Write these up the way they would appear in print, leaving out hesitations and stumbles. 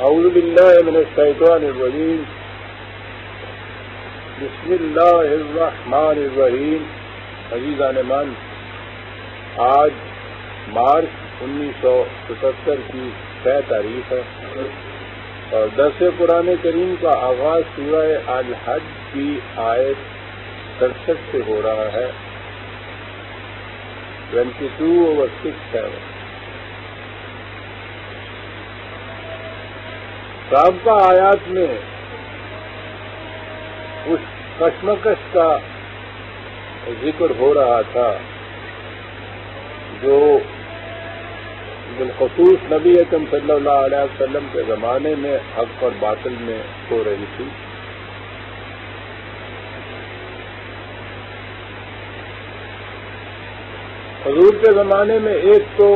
اعوذ باللہ من الشیطان الرجیم بسم اللہ الرحمن الرحیم. عزیزان من، آج مارچ 1977 کی 6 تاریخ ہے اور درس قرآن کریم کا آغاز سورہ الحج کی آیت 67 سے ہو رہا ہے. 22/6 ہے. سابقہ آیات میں اس کشمکش کا ذکر ہو رہا تھا جو بالخصوص نبی اکرم صلی اللہ علیہ وسلم کے زمانے میں حق اور باطل میں ہو رہی تھی. حضور کے زمانے میں ایک تو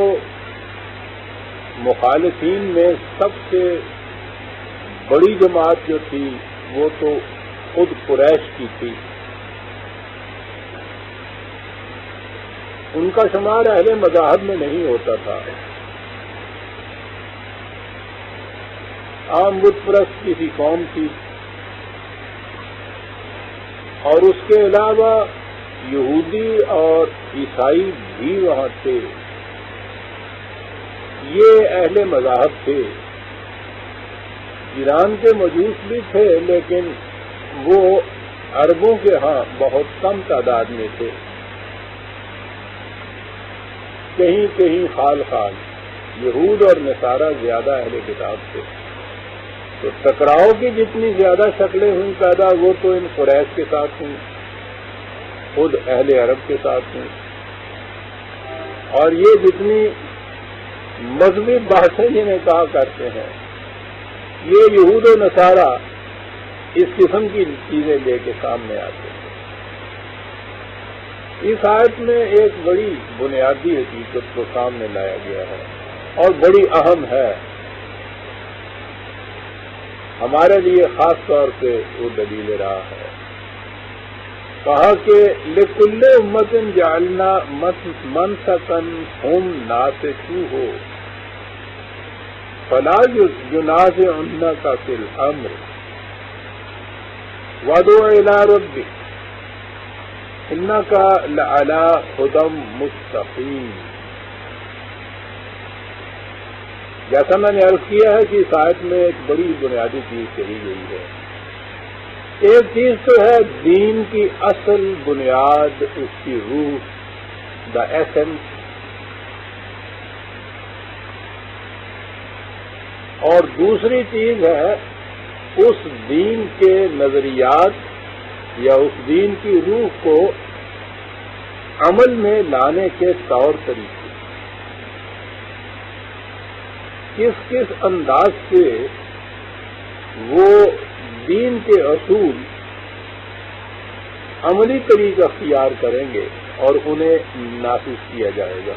مخالفین میں سب سے بڑی جماعت جو تھی وہ تو خود قریش کی تھی. ان کا شمار اہل مذاہب میں نہیں ہوتا تھا. عام بت پرست کسی قوم تھی اور اس کے علاوہ یہودی اور عیسائی بھی وہاں تھے. یہ اہل مذاہب تھے. ایران کے مجوس بھی تھے لیکن وہ عربوں کے ہاں بہت کم تعداد میں تھے. کہیں کہیں خال خال یہود اور نصارہ زیادہ اہل کتاب تھے. تو ٹکراؤ کی جتنی زیادہ شکلیں ہوئیں پیدا وہ تو ان قریش کے ساتھ ہوئیں، خود اہل عرب کے ساتھ ہوئیں. اور یہ جتنی مذہبی بحثیں جنہیں کہا کرتے ہیں یہ یہود و نصارہ اس قسم کی چیزیں لے کے سامنے آتے ہیں. اس آیت میں ایک بڑی بنیادی حقیقت کو سامنے لایا گیا ہے اور بڑی اہم ہے. ہمارے لیے خاص طور پہ وہ دلیل رہا ہے. کہا کہ لِكُلِّ أُمَّةٍ جَعَلْنَا مَنسَكًا هُمْ نَاسِكُوهُ فَلَا يُنَازِعُنَّكَ فِي الْأَمْرِ وَادْعُ إِلَىٰ رَبِّكَ إِنَّكَ لَعَلَىٰ هُدًى مُسْتَقِيمٍ. جیسا میں نے عرض کیا ہے کہ اس آیت میں ایک بڑی بنیادی چیز کہی گئی ہے. ایک چیز تو ہے دین کی اصل بنیاد، اس کی روح، دا ایسنس. اور دوسری چیز ہے اس دین کے نظریات یا اس دین کی روح کو عمل میں لانے کے طور طریقے. کس کس انداز سے وہ دین کے اصول عملی طریقہ اختیار کریں گے اور انہیں نافذ کیا جائے گا.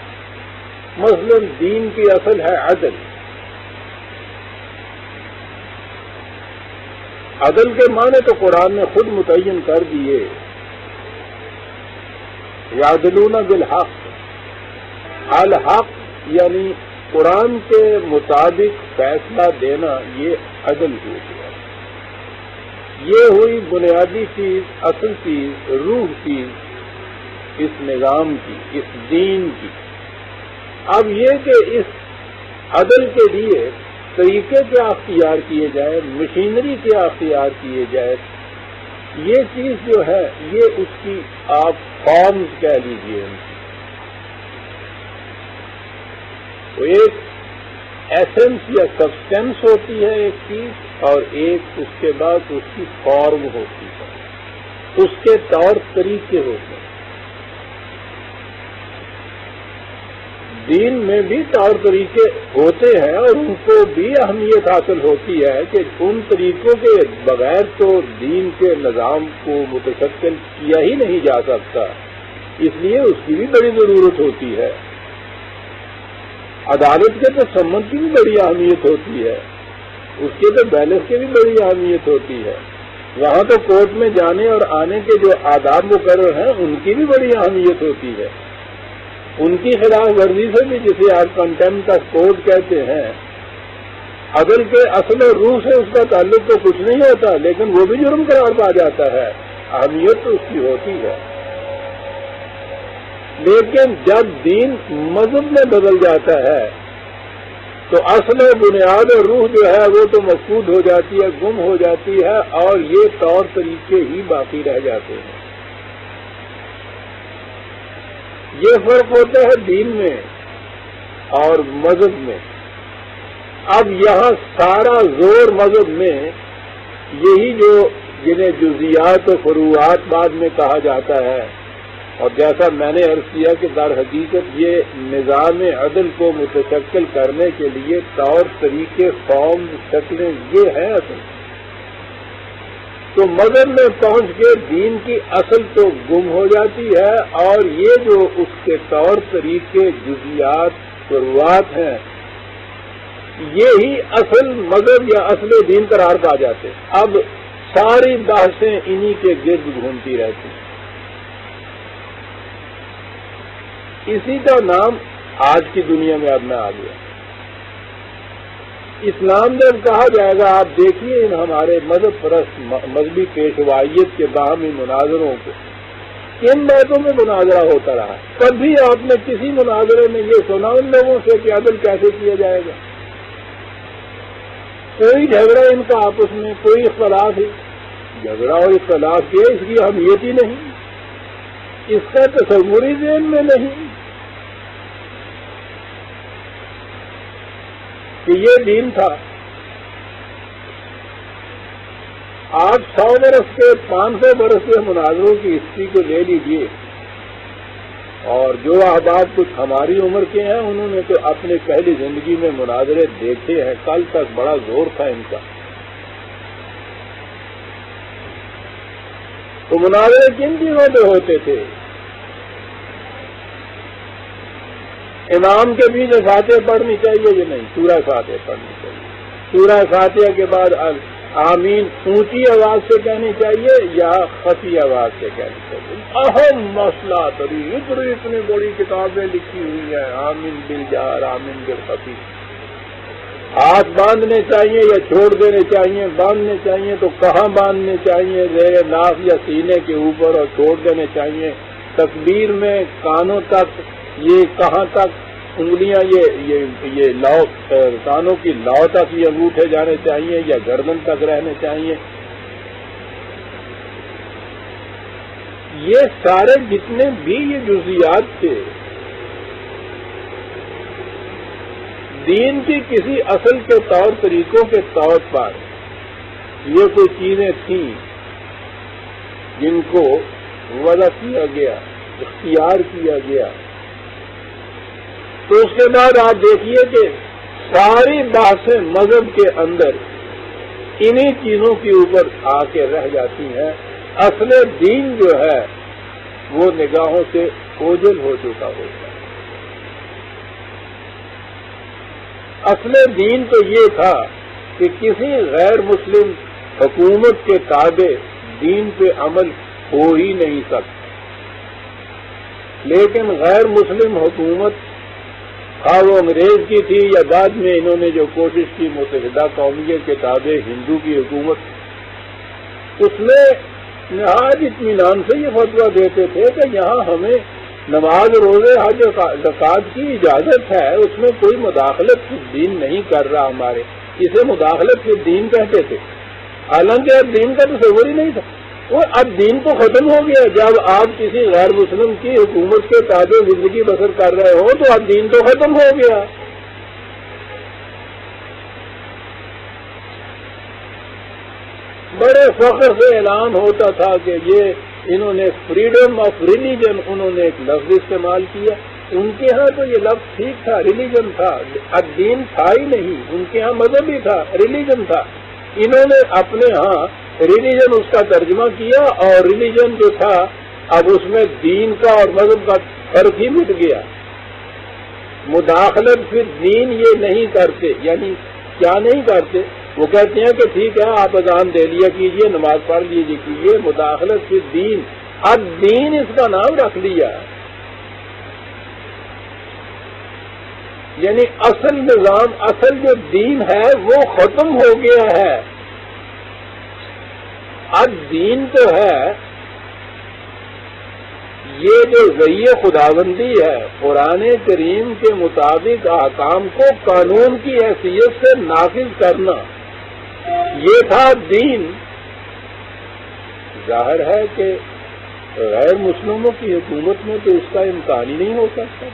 مثلا دین کی اصل ہے عدل. عدل کے معنی تو قرآن نے خود متعین کر دیے. یعدلون بالحق. الحق یعنی قرآن کے مطابق فیصلہ دینا، یہ عدل ہو گیا. یہ ہوئی بنیادی چیز، اصل چیز، روح چیز اس نظام کی، اس دین کی. اب یہ کہ اس عدل کے لیے طریقے کیا اختیار کیے جائے، مشینری کیا اختیار کیے جائے، یہ چیز جو ہے یہ اس کی آپ فارمز کہہ لیجیے. ان کی تو ایک ایسنس یا سبسٹینس ہوتی ہے ایک چیز، اور ایک اس کے بعد اس کی فارم ہوتی ہے، اس کے طور طریقے ہوتے ہیں. دین میں بھی طور طریقے ہوتے ہیں اور ان کو بھی اہمیت حاصل ہوتی ہے کہ ان طریقوں کے بغیر تو دین کے نظام کو متشکل کیا ہی نہیں جا سکتا. اس لیے اس کی بھی بڑی ضرورت ہوتی ہے. عدالت کے تو سمجھ کی بھی بڑی اہمیت ہوتی ہے، اس کے تو بیلنس کی بھی بڑی اہمیت ہوتی ہے. وہاں تو کورٹ میں جانے اور آنے کے جو آداب مقرر ہیں ان کی بھی بڑی اہمیت ہوتی ہے. ان کی خلاف ورزی سے بھی، جسے آپ کنٹمپٹ آف کورٹ کہتے ہیں، عدل کے اصل اور روح سے اس کا تعلق تو کچھ نہیں ہوتا، لیکن وہ بھی جرم قرار پا جاتا ہے، اہمیت تو اس کی ہوتی ہے۔ لیکن جب دین مذہب میں بدل جاتا ہے تو اصل بنیاد اور روح جو ہے وہ تو مفقود ہو جاتی ہے، گم ہو جاتی ہے، اور یہ طور طریقے ہی باقی رہ جاتے ہیں۔ یہ فرق ہوتا ہے دین میں اور مذہب میں۔ اب یہاں سارا زور مذہب میں یہی جو جنہیں جزیات و فروعات بعد میں کہا جاتا ہے، اور جیسا میں نے عرض کیا کہ در حقیقت یہ نظام عدل کو متشکل کرنے کے لیے طور طریقے، فارم، شکلیں یہ ہیں اصل۔ تو مذہب میں پہنچ کے دین کی اصل تو گم ہو جاتی ہے، اور یہ جو اس کے طور طریقے، جزیات، فروعات ہیں، یہی اصل مذہب یا اصل دین قرار پا جاتے ہیں۔ اب ساری بحثیں انہی کے گرد گھومتی رہتی ہیں۔ اسی کا نام آج کی دنیا میں اب میں آ گیا۔ اسلام جب کہا جائے گا، آپ دیکھیے ان ہمارے مذہب پرست مذہبی پیشوائیت کے باہمی مناظروں کو، کن باتوں میں مناظرہ ہوتا رہا؟ کبھی آپ نے کسی مناظرے میں یہ سنا ان لوگوں سے کہ عدل کیسے کیا جائے گا؟ کوئی جھگڑا ان کا آپس میں، کوئی اختلاف ہے، جھگڑا اور اختلاف کے اس کی اہمیت ہی نہیں، اس کا تصوری ذہن میں نہیں کہ یہ دین تھا۔ آپ 100 برس کے 500 برس کے مناظروں کی ہسٹری کو لے لیجئے، اور جو احباب کچھ ہماری عمر کے ہیں انہوں نے تو اپنی پہلی زندگی میں مناظرے دیکھے ہیں، کل تک بڑا زور تھا ان کا۔ تو مناظرے کن چیزوں پہ ہوتے تھے؟ امام کے پیچھے فاتحہ پڑھنی چاہیے یا نہیں؟ سورہ فاتحہ پڑھنی چاہیے۔ سورہ فاتحہ کے بعد آمین اونچی آواز سے کہنی چاہیے یا خفی آواز سے کہنی چاہیے؟ اہم مسئلہ اتنی بڑی کتابیں لکھی ہوئی ہیں، آمین بالجہر، آمین بالخفی۔ ہاتھ باندھنے چاہیے یا چھوڑ دینے چاہیے؟ باندھنے چاہیے تو کہاں باندھنے چاہیے؟ زیر ناف یا سینے کے اوپر، اور چھوڑ دینے چاہیے تکبیر میں کانوں تک، یہ کہاں تک انگلیاں، یہ لو کانوں کی لو تک یہ انگوٹھے جانے چاہیے یا گردن تک رہنے چاہیے؟ یہ سارے جتنے بھی یہ جزیات تھے دین کی کسی اصل کے طور طریقوں کے طور پر، یہ کوئی چیزیں تھیں جن کو وضع کیا گیا، اختیار کیا گیا۔ تو اس کے بعد آپ دیکھیے کہ ساری بحثیں مذہب کے اندر انہی چیزوں کے اوپر آ کے رہ جاتی ہیں۔ اصل دین جو ہے وہ نگاہوں سے اوجھل ہو چکا ہوتا ہے۔ اصل دین تو یہ تھا کہ کسی غیر مسلم حکومت کے تابع دین پہ عمل ہو ہی نہیں سکتا، لیکن غیر مسلم حکومت وہ انگریز کی تھی یا بعد میں انہوں نے جو کوشش کی متحدہ قومیت کے تابع ہندو کی حکومت، اس میں نہایت اطمینان سے یہ فتویٰ دیتے تھے کہ یہاں ہمیں نماز، روزے، حج، زکوٰۃ کی اجازت ہے، اس میں کوئی مداخلت فی الدین نہیں کر رہا ہمارے، اسے مداخلت فی الدین کہتے تھے، حالانکہ اب دین کا تصور ہی نہیں تھا۔ وہ اب دین تو ختم ہو گیا، جب آپ کسی غیر مسلم کی حکومت کے تابع زندگی بسر کر رہے ہو تو اب دین تو ختم ہو گیا۔ بڑے فخر سے اعلان ہوتا تھا کہ یہ انہوں نے فریڈم آف ریلیجن، انہوں نے ایک لفظ استعمال کیا۔ ان کے ہاں تو یہ لفظ ٹھیک تھا، ریلیجن تھا، اب دین تھا ہی نہیں، ان کے ہاں مذہب ہی تھا، ریلیجن تھا۔ انہوں نے اپنے ہاں ریلیجن اس کا ترجمہ کیا، اور ریلیجن جو تھا اب اس میں دین کا اور مذہب کا فرق ہی مٹ گیا۔ مداخلت پھر دین یہ نہیں کرتے، یعنی کیا نہیں کرتے؟ وہ کہتے ہیں کہ ٹھیک ہے آپ اذان دے لیا کیجئے، نماز پڑھ لیجیے کیجئے، مداخلت پھر دین، اب دین اس کا نام رکھ لیا۔ یعنی اصل نظام، اصل جو دین ہے وہ ختم ہو گیا ہے. اب دین تو ہے، یہ جو ذریعہ خداوندی ہے قرآن کریم کے مطابق احکام کو قانون کی حیثیت سے نافذ کرنا، یہ تھا دین. ظاہر ہے کہ غیر مسلموں کی حکومت میں تو اس کا امکان ہی نہیں ہو سکتا.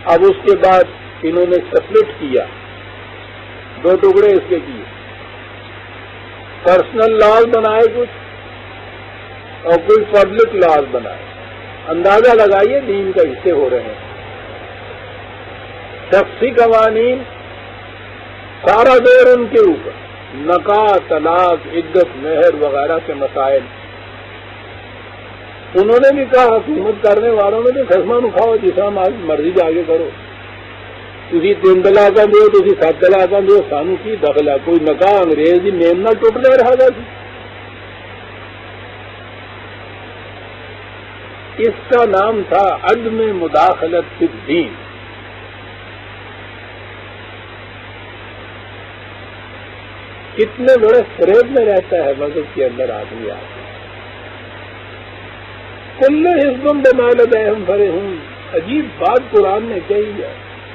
اب اس کے بعد انہوں نے سپلٹ کیا، دو ٹکڑے اس کے کیے، پرسنل لاز بنائے کچھ اور کوئی پبلک لاز بنائے. اندازہ لگائیے دین کا حصے ہو رہے ہیں. شخصی قوانین سارا دور ان کے اوپر، نکاح، طلاق، عدت، مہر وغیرہ کے مسائل. انہوں نے بھی کہا، حکومت کرنے والوں نے بھی خسمہ اٹھاؤ، جسا مرضی آگے کرو، تھی 3 طلاقاں دو، تھی 7 طلاقاں دو، سانو کی دخل ہے؟ کوئی نکاح انگریز کی نیم نہ ٹوٹ لے رہا تھا. اس کا نام تھا عدم مداخلت فی الدین. کتنے بڑے فریب میں رہتا ہے مذہب کے اندر آدمی. آپ کل حزب بما لدیہم فرحون، عجیب بات قرآن نے کہی ہے.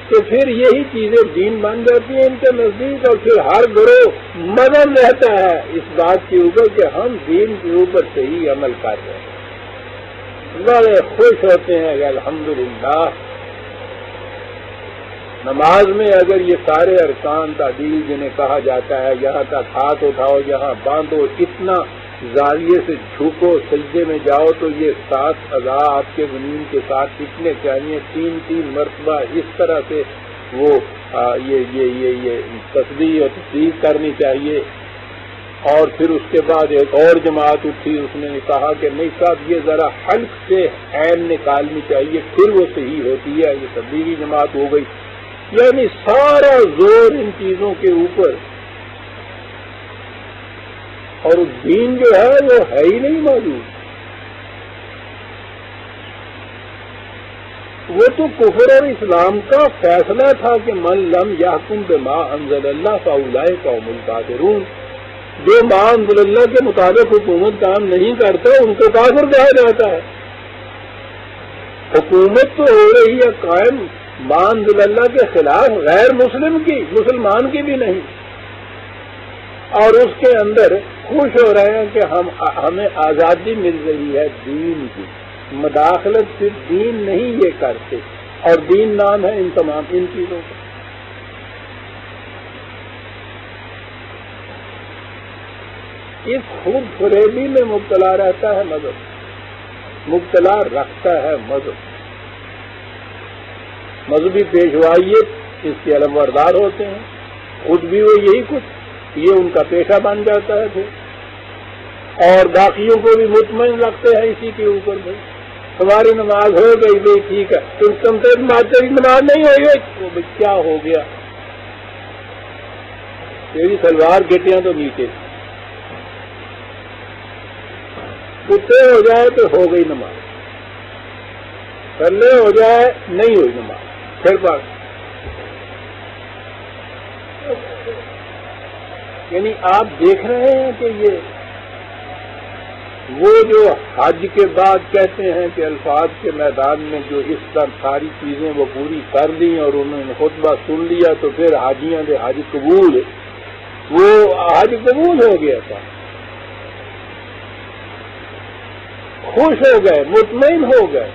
تو پھر یہی چیزیں دین بن جاتی ہیں ان کے نزدیک، اور پھر ہر گروہ مدن رہتا ہے اس بات کے اوپر کہ ہم دین کے اوپر صحیح عمل کر رہے ہیں. بڑے خوش ہوتے ہیں کہ الحمدللہ نماز میں اگر یہ سارے ارکان تعدیل جنہیں کہا جاتا ہے، یہاں تک ہاتھ اٹھاؤ، یہاں باندھو، اتنا زاویے سے جھکو، سجدے میں جاؤ، تو یہ 7 اعضاء آپ کے زمین کے ساتھ ٹکنے چاہیے، 3 مرتبہ اس طرح سے وہ یہ تسبیح اور تسبیح کرنی چاہیے. اور پھر اس کے بعد ایک اور جماعت اٹھی، اس نے کہا کہ نہیں صاحب یہ ذرا حلق سے عین نکالنی چاہیے، پھر وہ صحیح ہوتی ہے. یہ تبلیغی جماعت ہو گئی. یعنی سارا زور ان چیزوں کے اوپر، اور دین جو ہے وہ ہے ہی نہیں موجود. وہ تو کفر اور اسلام کا فیصلہ تھا کہ من لم یحکم بما انزل اللہ فاولئک هم الکافرون. جو ما انزل اللہ کے مطابق حکومت کام نہیں کرتا ان کو کافر کہا جاتا ہے. حکومت تو ہو رہی ہے قائم ما انزل اللہ کے خلاف، غیر مسلم کی، مسلمان کی بھی نہیں، اور اس کے اندر خوش ہو رہے ہیں کہ ہمیں آزادی مل رہی ہے دین کی. مداخلت صرف دین نہیں یہ کرتے، اور دین نام ہے ان تمام ان چیزوں کا. اس خود فریبی میں مبتلا رہتا ہے مذہب، مبتلا رکھتا ہے مذہب. مذہبی پیشوائیت اس کے علمبردار ہوتے ہیں، خود بھی وہ یہی کچھ، یہ ان کا پیشہ بن جاتا ہے پھر، اور باقیوں کو بھی مطمئن رکھتے ہیں اسی کے اوپر. بھائی تمہاری نماز ہو گئی، بھائی ٹھیک ہے، تم تیری نماز نہیں ہوئی ہے، وہ کیا ہو گیا، تیری سلوار گٹیاں تو نیچے، کتے ہو جائے تو ہو گئی نماز، کلے ہو جائے نہیں ہوئی نماز، پھر بات. یعنی آپ دیکھ رہے ہیں کہ یہ وہ جو حج کے بعد کہتے ہیں کہ الفاظ کے میدان میں جو اس طرح ساری چیزیں وہ پوری کر لی اور انہوں نے خطبہ سن لیا تو پھر حاجیاں دے حج قبول، وہ حج قبول ہو گیا تھا، خوش ہو گئے، مطمئن ہو گئے.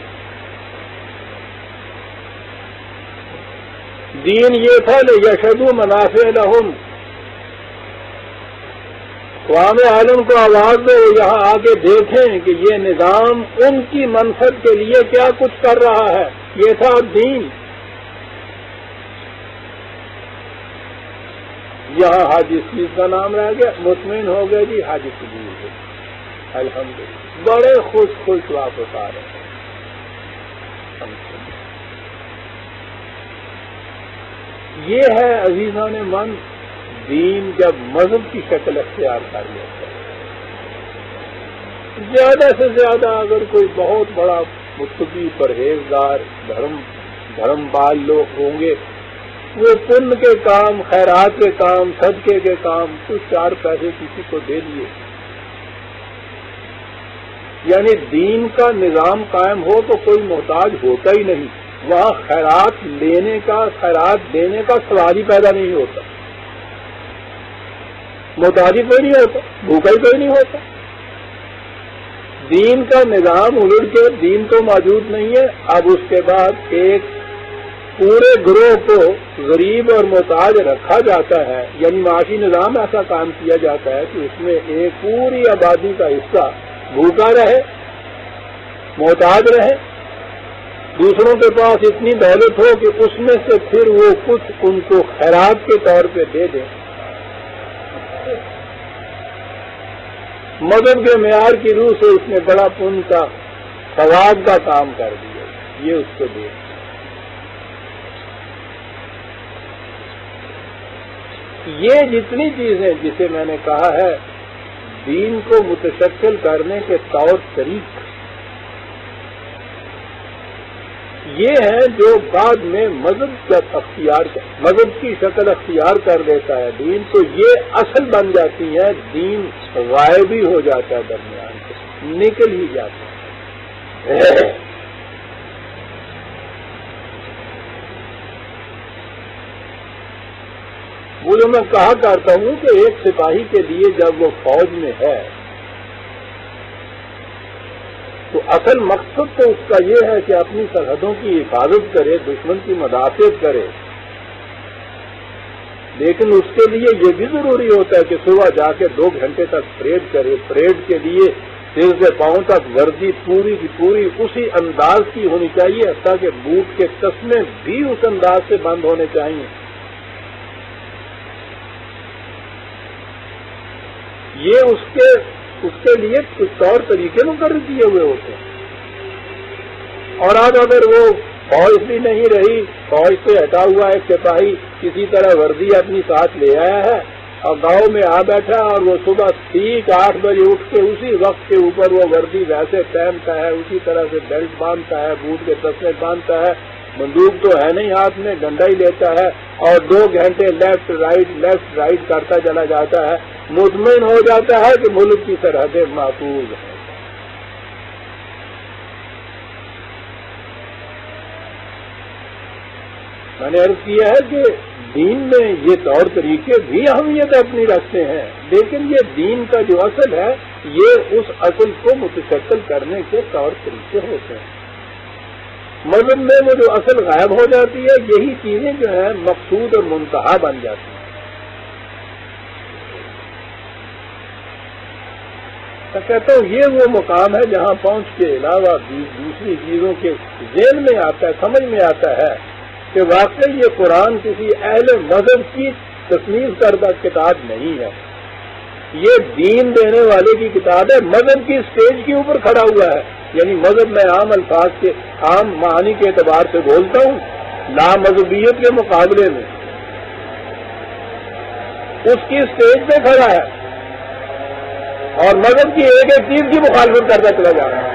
دین یہ تھا لیشہدوا منافع لہم، عوام عالم کو آواز دو، یہاں آگے دیکھیں کہ یہ نظام ان کی منفعت کے لیے کیا کچھ کر رہا ہے. یہ تھا دین. یہاں حج اس چیز کا نام رہ گیا، مطمئن ہو گئے جی حج قبول ہو، الحمدللہ، بڑے خوش واپس آ رہے ہیں. یہ ہے عزیزان من دین جب مذہب کی شکل اختیار کر لیتا ہے. زیادہ سے زیادہ اگر کوئی بہت بڑا متقی پرہیزگار دھرم پال لوگ ہوں گے، وہ پن کے کام، خیرات کے کام، صدقے کے کام، کچھ 4 پیسے کسی کو دے دیے، یعنی دین کا نظام قائم ہو تو کوئی محتاج ہوتا ہی نہیں، وہاں خیرات لینے کا، خیرات دینے کا سوال ہی پیدا نہیں ہوتا، محتاج کوئی نہیں ہوتا، بھوکا ہی کوئی نہیں ہوتا۔ دین کا نظام الٹ کے دین تو موجود نہیں ہے، اب اس کے بعد ایک پورے گروہ کو غریب اور محتاج رکھا جاتا ہے، یعنی معاشی نظام ایسا کام کیا جاتا ہے کہ اس میں ایک پوری آبادی کا حصہ بھوکا رہے، محتاج رہے، دوسروں کے پاس اتنی دولت ہو کہ اس میں سے پھر وہ کچھ ان کو خیرات کے طور پہ دے دیں۔ مذہب کے معیار کی روح سے اس نے بڑا پن کا، ثواب کا کام کر دیا، یہ اس کو دے۔ یہ جتنی چیزیں جسے میں نے کہا ہے دین کو متشکل کرنے کے طور طریقے، یہ ہیں جو بعد میں مذہب کی شکل اختیار کر دیتا ہے دین، تو یہ اصل بن جاتی ہیں، دین غائب ہی ہو جاتا ہے، درمیان سے نکل ہی جاتا ہے۔ وہ جو میں کہا کرتا ہوں کہ ایک سپاہی کے لیے جب وہ فوج میں ہے تو اصل مقصد تو اس کا یہ ہے کہ اپنی سرحدوں کی حفاظت کرے، دشمن کی مدافعت کرے، لیکن اس کے لیے یہ بھی ضروری ہوتا ہے کہ صبح جا کے 2 گھنٹے تک پریڈ کرے، پریڈ کے لیے سر سے پاؤں تک وردی پوری کی پوری اسی انداز کی ہونی چاہیے، حتیٰ کہ بوٹ کے تسمے بھی اس انداز سے بند ہونے چاہیے۔ یہ اس کے لیے کچھ طور طریقے مقرر کیے ہوئے ہوتے ہیں، اور اب اگر وہ فوج بھی نہیں رہی، فوج سے ہٹا ہوا ایک سپاہی کسی طرح وردی اپنی ساتھ لے آیا ہے اور گاؤں میں آ بیٹھا، اور وہ صبح ٹھیک 8 بجے اٹھ کے اسی وقت کے اوپر وہ وردی ویسے پہنتا ہے، اسی طرح سے بیلٹ باندھتا ہے، بوٹ کے تسمے باندھتا ہے، بندوق تو ہے نہیں ہاتھ میں، ڈنڈا ہی لیتا ہے، اور 2 گھنٹے لیفٹ رائٹ کرتا چلا جاتا ہے، مطمئن ہو جاتا ہے کہ ملک کی سرحدیں محفوظ ہیں۔ میں نے عرض کیا ہے کہ دین میں یہ طور طریقے بھی اہمیت اپنی رکھتے ہیں، لیکن یہ دین کا جو اصل ہے یہ اس اصل کو متشکل کرنے کے طور طریقے ہوتے ہیں۔ مذہب میں وہ جو اصل غائب ہو جاتی ہے، یہی چیزیں جو ہیں مقصود اور منتہا بن جاتی ہیں۔ میں کہتا ہوں یہ وہ مقام ہے جہاں پہنچ کے علاوہ دوسری چیزوں کے ذہن میں آتا ہے، سمجھ میں آتا ہے کہ واقعی یہ قرآن کسی اہل مذہب کی تصنیف کردہ کتاب نہیں ہے، یہ دین دینے والے کی کتاب ہے، مذہب کی اسٹیج کے اوپر کھڑا ہوا ہے، یعنی مذہب میں عام الفاظ کے عام معانی کے اعتبار سے بولتا ہوں، لا مذہبیت کے مقابلے میں اس کی اسٹیج پہ کھڑا ہے اور مذہب کی ایک ایک چیز کی مخالفت کرتا چلا جا رہا ہے۔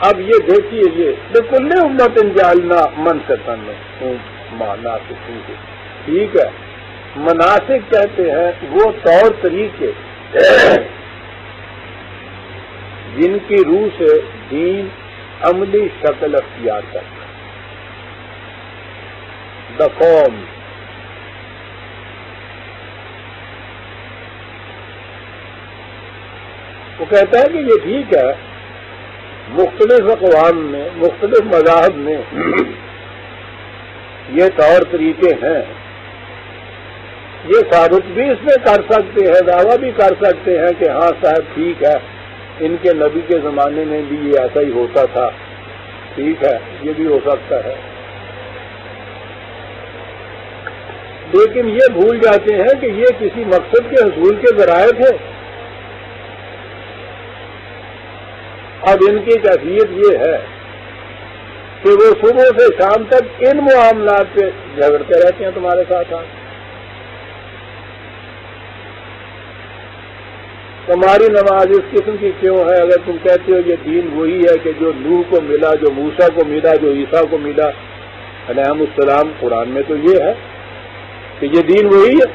اب یہ دیکھیے، یہ بکل امت جعلنا منسکا مناسک، ٹھیک ہے، مناسک کہتے ہیں وہ طور طریقے جن کی روح سے دین عملی شکل اختیار کرتا ہے۔ دا فارم، وہ کہتا ہے کہ یہ ٹھیک ہے، مختلف اقوام میں، مختلف مذاہب میں یہ طور طریقے ہیں، یہ ثابت بھی اس میں کر سکتے ہیں، دعویٰ بھی کر سکتے ہیں کہ ہاں صاحب ٹھیک ہے، ان کے نبی کے زمانے میں بھی یہ ایسا ہی ہوتا تھا، ٹھیک ہے، یہ بھی ہو سکتا ہے، لیکن یہ بھول جاتے ہیں کہ یہ کسی مقصد کے حصول کے ذرائع تھے۔ اب ان کی کیفیت یہ ہے کہ وہ صبح سے شام تک ان معاملات پہ جھگڑتے رہتے ہیں تمہارے ساتھ، تمہاری نماز اس قسم کی کیوں ہے؟ اگر تم کہتے ہو یہ دین وہی ہے کہ جو نوح کو ملا، جو موسیٰ کو ملا، جو عیسیٰ کو ملا علیہم السلام، قرآن میں تو یہ ہے کہ یہ دین وہی ہے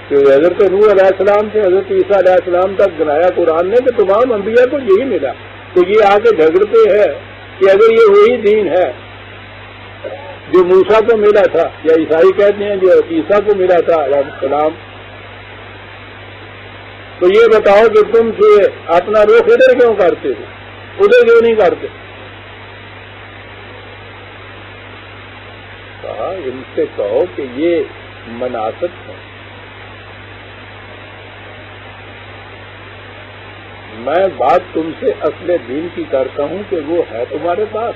کہ حضرت نوح علیہ السلام سے حضرت عیسیٰ علیہ السلام تک گنایا قرآن نے کہ تمام انبیاء کو یہی ملا. تو یہ آگے جھگڑتے ہیں کہ اگر یہ وہی دین ہے جو موسیٰ کو ملا تھا، یا عیسائی کہتے ہیں جو عیسیٰ کو ملا تھا علیہ السلام، تو یہ بتاؤ کہ تم سے اپنا رخ ادھر کیوں کرتے ہو، ادھر کیوں نہیں کرتے؟ کہا ان سے کہو کہ یہ مناسب ہے. میں بات تم سے اصل دین کی کرتا ہوں کہ وہ ہے تمہارے پاس.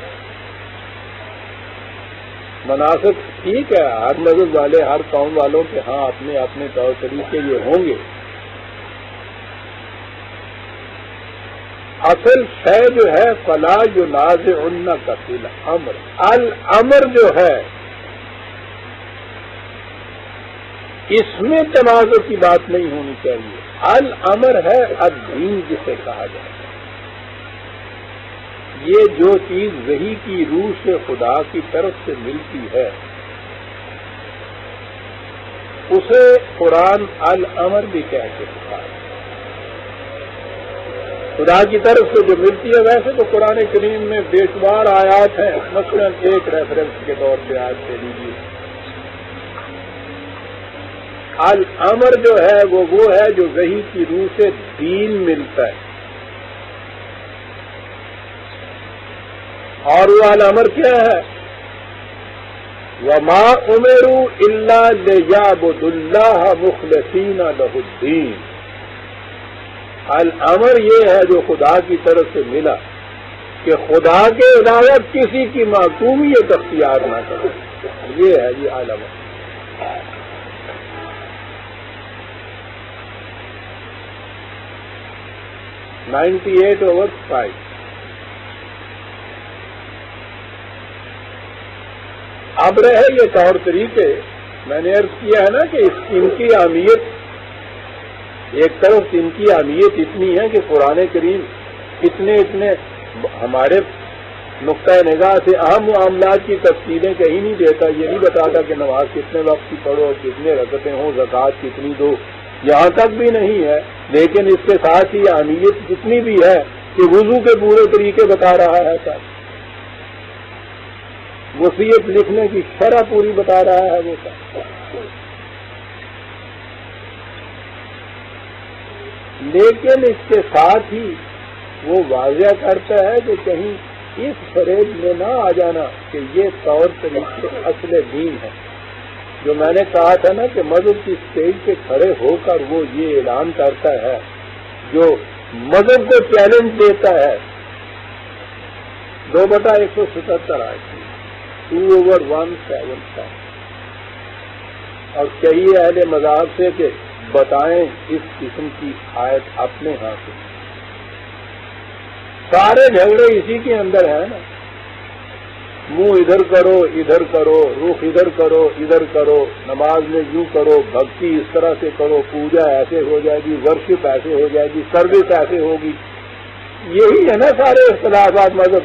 مناسب ٹھیک ہے، ہر مذہب والے، ہر قوم والوں کے ہاں اپنے اپنے طور طریقے یہ ہوں گے. اصل شے جو ہے فلا ینازعنک فی الامر، الامر جو ہے اس میں تنازع کی بات نہیں ہونی چاہیے. الامر ہے الدین جسے کہا جائے. یہ جو چیز وحی کی روح سے خدا کی طرف سے ملتی ہے اسے قرآن الامر بھی کہہ کے پکارا. خدا کی طرف سے جو ملتی ہے، ویسے تو قرآن کریم میں بے شمار آیات ہیں، مثلا ایک ریفرنس کے طور پہ آج سے لیجیے. الامر جو ہے وہ ہے جو وحی کی روح سے دین ملتا ہے. اور وہ الامر کیا ہے؟ وَمَا أُمِرُوا إِلَّا لِيَعْبُدُوا اللَّهَ مُخْلِصِينَ لَهُ الدِّينَ. الامر یہ ہے جو خدا کی طرف سے ملا کہ خدا کے علاوہ کسی کی معصومیت اختیار نہ کرے. یہ ہے یہ الامر. (98/5) اب رہے یہ طور طریقے. میں نے عرض کیا ہے نا کہ ان کی اہمیت، ایک طرف ان کی اہمیت اتنی ہے کہ قرآن کریم اتنے ہمارے نقطۂ نگاہ سے اہم معاملات کی تفصیلیں کہیں نہیں دیتا. یہ نہیں بتاتا کہ نماز کتنے وقت کی پڑھو، کتنے رکعتیں ہوں، زکوٰۃ کتنی دو، یہاں تک بھی نہیں ہے. لیکن اس کے ساتھ ہی اہمیت جتنی بھی ہے کہ وضو کے پورے طریقے بتا رہا ہے سر، وصیت لکھنے کی شرح پوری بتا رہا ہے وہ سر. لیکن اس کے ساتھ ہی وہ واضح کرتا ہے کہ کہیں اس فریب میں نہ آ جانا کہ یہ طور طریقے اصل دین ہے. جو میں نے کہا تھا نا کہ مذہب کی اسٹیج پہ کھڑے ہو کر وہ یہ اعلان کرتا ہے، جو مذہب کو چیلنج دیتا ہے. 2/177 آئے 2/177. اور کئی اہل مذہب سے کہ بتائیں اس قسم کی آیت اپنے ہاں سے. سارے جھگڑے اسی کے اندر ہیں نا. منہ ادھر کرو ادھر کرو، رخ ادھر کرو ادھر کرو، نماز میں یوں کرو، بھکتی اس طرح سے کرو، پوجا ایسے ہو جائے گی، ورشپ ایسے ہو جائے گی، سروس ایسے ہوگی. یہی ہے نا سارے اختلافات مذہب.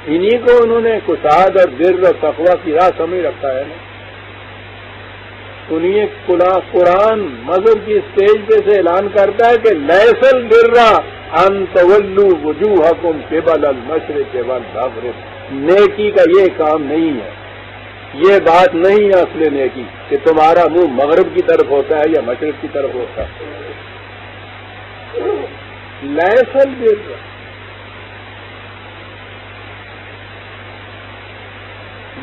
انہی کو انہوں نے کشاد اور بر اور تقویٰ کی راہ سمجھ رکھا ہے نا. سنیے قرآن مذہب کی اسٹیج پہ سے اعلان کرتا ہے کہ لیس البر ان تولوا وجوہکم قبل المشرق والمغرب. نیکی کا یہ کام نہیں ہے، یہ بات نہیں ہے اصل نیکی کہ تمہارا منہ مغرب کی طرف ہوتا ہے یا مشرق کی طرف ہوتا ہے. لیس البر،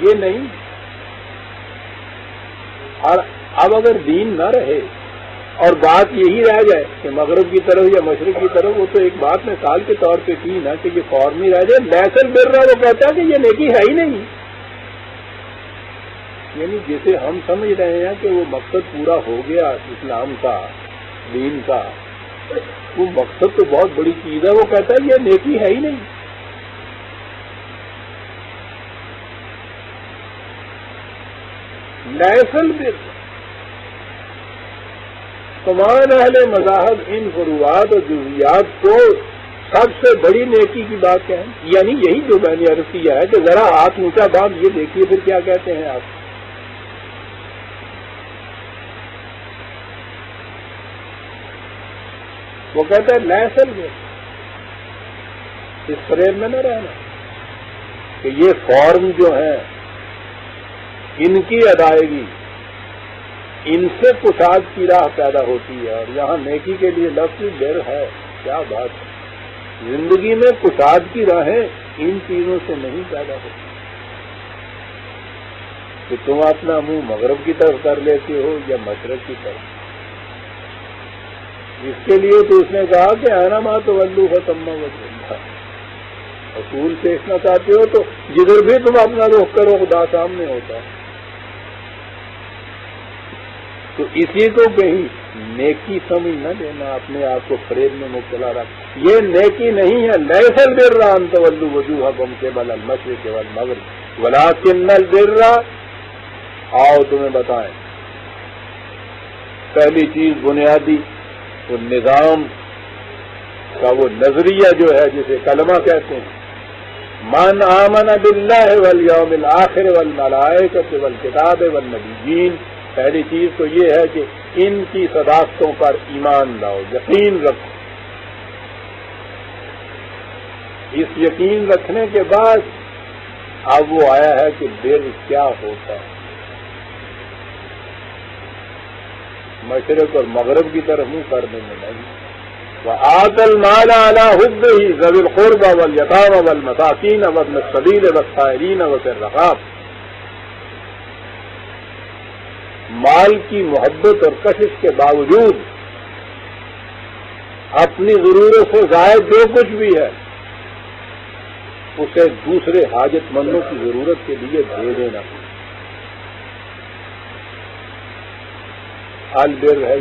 یہ نہیں. اور اب اگر دین نہ رہے اور بات یہی رہ جائے کہ مغرب کی طرف یا مشرق کی طرف، وہ تو ایک بات مثال کے طور پہ کی نا کہ یہ فارمی رہ جائے. لیسل بر رہا وہ کہتا ہے کہ یہ نیکی ہے ہی نہیں. یعنی جسے ہم سمجھ رہے ہیں کہ وہ مقصد پورا ہو گیا اسلام کا، دین کا، وہ مقصد تو بہت بڑی چیز ہے. وہ کہتا ہے یہ نیکی ہے ہی نہیں. لیسل بر تمام اہل مذاہب ان فروعات اور جزیات کو سب سے بڑی نیکی کی بات کہیں، یعنی یہی جو میں نے عرض کیا ہے کہ ذرا ہاتھ اونچا باندھ یہ دیکھیے پھر کیا کہتے ہیں آپ. وہ کہتے ہیں لیسل میں اس فریب میں نہ رہنا کہ یہ فارم جو ہیں ان کی ادائیگی، ان سے کشاد کی راہ پیدا ہوتی ہے. اور یہاں نیکی کے لیے لفظ بر ہے. کیا بات ہے، زندگی میں کشاد کی راہیں ان چیزوں سے نہیں پیدا ہوتی کہ تم اپنا منہ مغرب کی طرف کر لیتے ہو یا مشرق کی طرف. اس کے لیے تو اس نے کہا کہ اینما تولوا فتم وجہ اللہ. اصول پیشنا چاہتے ہو تو جدھر بھی تم اپنا رخ کرو خدا سامنے ہوتا ہے. تو اسی کو کہیں نیکی سمجھ نہ دینا، اپنے آپ کو فریب میں مبتلا رکھ. یہ نیکی نہیں ہے. لیس البر ان تولوا وجوہکم قبل المشرق والمغرب ولکن البر. آؤ تمہیں بتائیں. پہلی چیز بنیادی وہ نظام کا وہ نظریہ جو ہے جسے کلمہ کہتے ہیں، من آمن باللہ والیوم الآخر والملائکۃ والکتاب والنبیین. پہلی چیز تو یہ ہے کہ ان کی صداقتوں پر ایمان لاؤ، یقین رکھو. اس یقین رکھنے کے بعد اب وہ آیا ہے کہ بر کیا ہوتا ہے. مشرق اور مغرب کی طرف منہ کر دینے نہیں. وآتى المال على حبه ذوي القربى واليتامى والمساكين وابن السبيل والسائلين وفي الرقاب. مال کی محبت اور کشش کے باوجود اپنی ضرورت سے زائد جو کچھ بھی ہے اسے دوسرے حاجت مندوں کی ضرورت کے لیے دے دینا. البر ہے.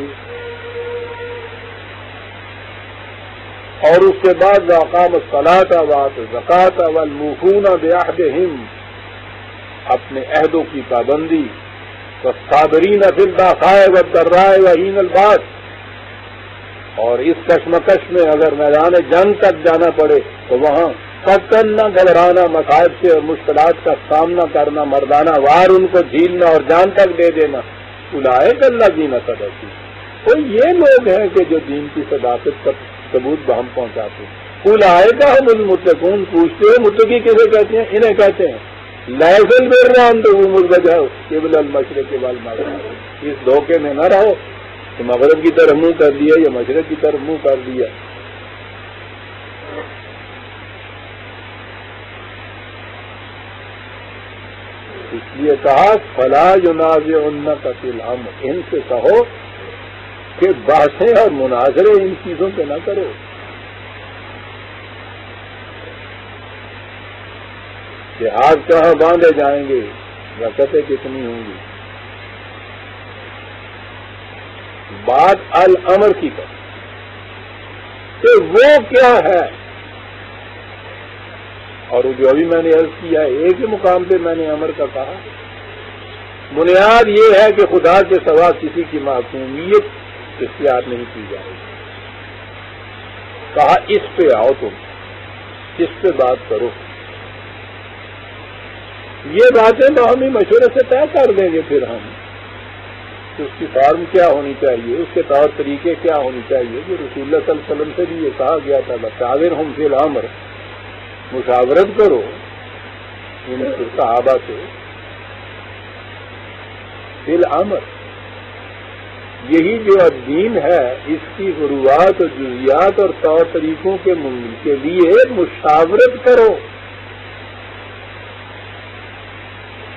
اور اس کے بعد واقام الصلاۃ وآتوا الزکاۃ والموفون بعہدہم، اپنے عہدوں کی پابندی. والصابرین فی البأساء والضراء وحین الباس. اور اس کشمکش میں اگر میدان جنگ تک جانا پڑے تو وہاں قطعاً نہ گھبرانا، مصائب سے اور مشکلات کا سامنا کرنا، مردانہ وار ان کو جھیلنا اور جان تک دے دینا. اولئک الذین صدقوا. تو یہ لوگ ہیں کہ جو دین کی صداقت کا ثبوت بہم پہنچاتے ہیں. اولئک هم المتقون. پوچھتے ہیں متقی کسے کہتے ہیں؟ انہیں کہتے ہیں لیس البر ان تولوا وجوہکم قبل المشرق والمغرب. اس دھوکے میں نہ رہو کہ مغرب کی طرف منہ کر دیا یا مشرق کی طرف منہ کر دیا. اس لیے کہا فلا ینازعنک فی الامر. ان سے کہو کہ بحثیں اور مناظرے ان چیزوں پہ نہ کرو. کہ ہاتھ کہاں باندھے جائیں گے، رکعتیں کتنی ہوں گی. بات الامر کی کر کہ وہ کیا ہے. اور جو ابھی میں نے عرض کیا ہے ایک ہی مقام پہ میں نے امر کا کہا. بنیاد یہ ہے کہ خدا کے سوا کسی کی معصومیت اختیار نہیں کی جائے. کہا اس پہ آؤ، تم اس پہ بات کرو. یہ باتیں تو ہم ہی مشورے سے طے کر دیں گے. پھر ہم اس کی فارم کیا ہونی چاہیے، اس کے طور طریقے کیا ہونی چاہیے. جو رسول اللہ صلی اللہ علیہ وسلم سے بھی یہ کہا گیا تھا بشاورہم فی الامر، مشاورت کرو ان صحابہ سے فی الامر. یہی جو دین ہے اس کی فروعات اور جزیات اور طور طریقوں کے لیے مشاورت کرو.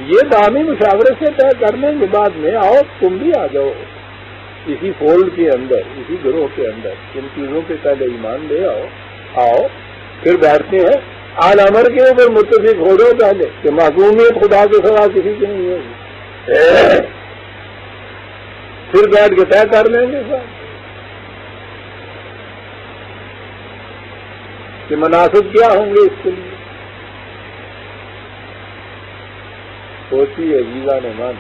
یہ باہمی مشاورت سے طے کرنے کے بعد میں آؤ تم بھی آ جاؤ اسی فولڈ کے اندر، اسی گروہ کے اندر. ان چیزوں پہ پہلے ایمان لے آؤ پھر بیٹھتے ہیں الامر کے اوپر متفق ہو جاؤ پہلے کہ معصومیت خدا کے سوا کسی کی نہیں ہوگی. پھر بیٹھ کے طے کر لیں گے سر کہ مناسب کیا ہوں گے اس کے لیے. سوچیے عزیزان من،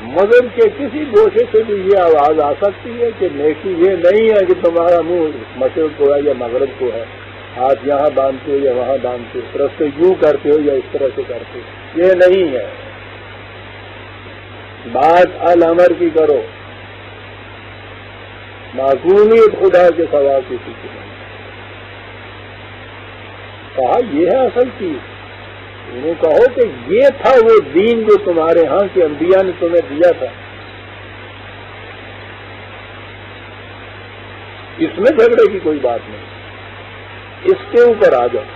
مغرب کے کسی گوشے سے بھی یہ آواز آ سکتی ہے کہ نیکی یہ نہیں ہے کہ تمہارا منہ مشرق کو ہے یا مغرب کو ہے، ہاتھ یہاں باندھتے ہو یا وہاں باندھتے ہو، رستے یوں کرتے ہو یا اس طرح سے کرتے ہو، یہ نہیں ہے۔ بات الامر کی کرو، معصومیت خدا کے سوا کسی کی نہیں۔ کہا یہ ہے اصل چیز، انہیں کہو کہ یہ تھا وہ دین جو تمہارے ہاں کے انبیاء نے تمہیں دیا تھا، اس میں جھگڑے کی کوئی بات نہیں، اس کے اوپر آ جاؤ۔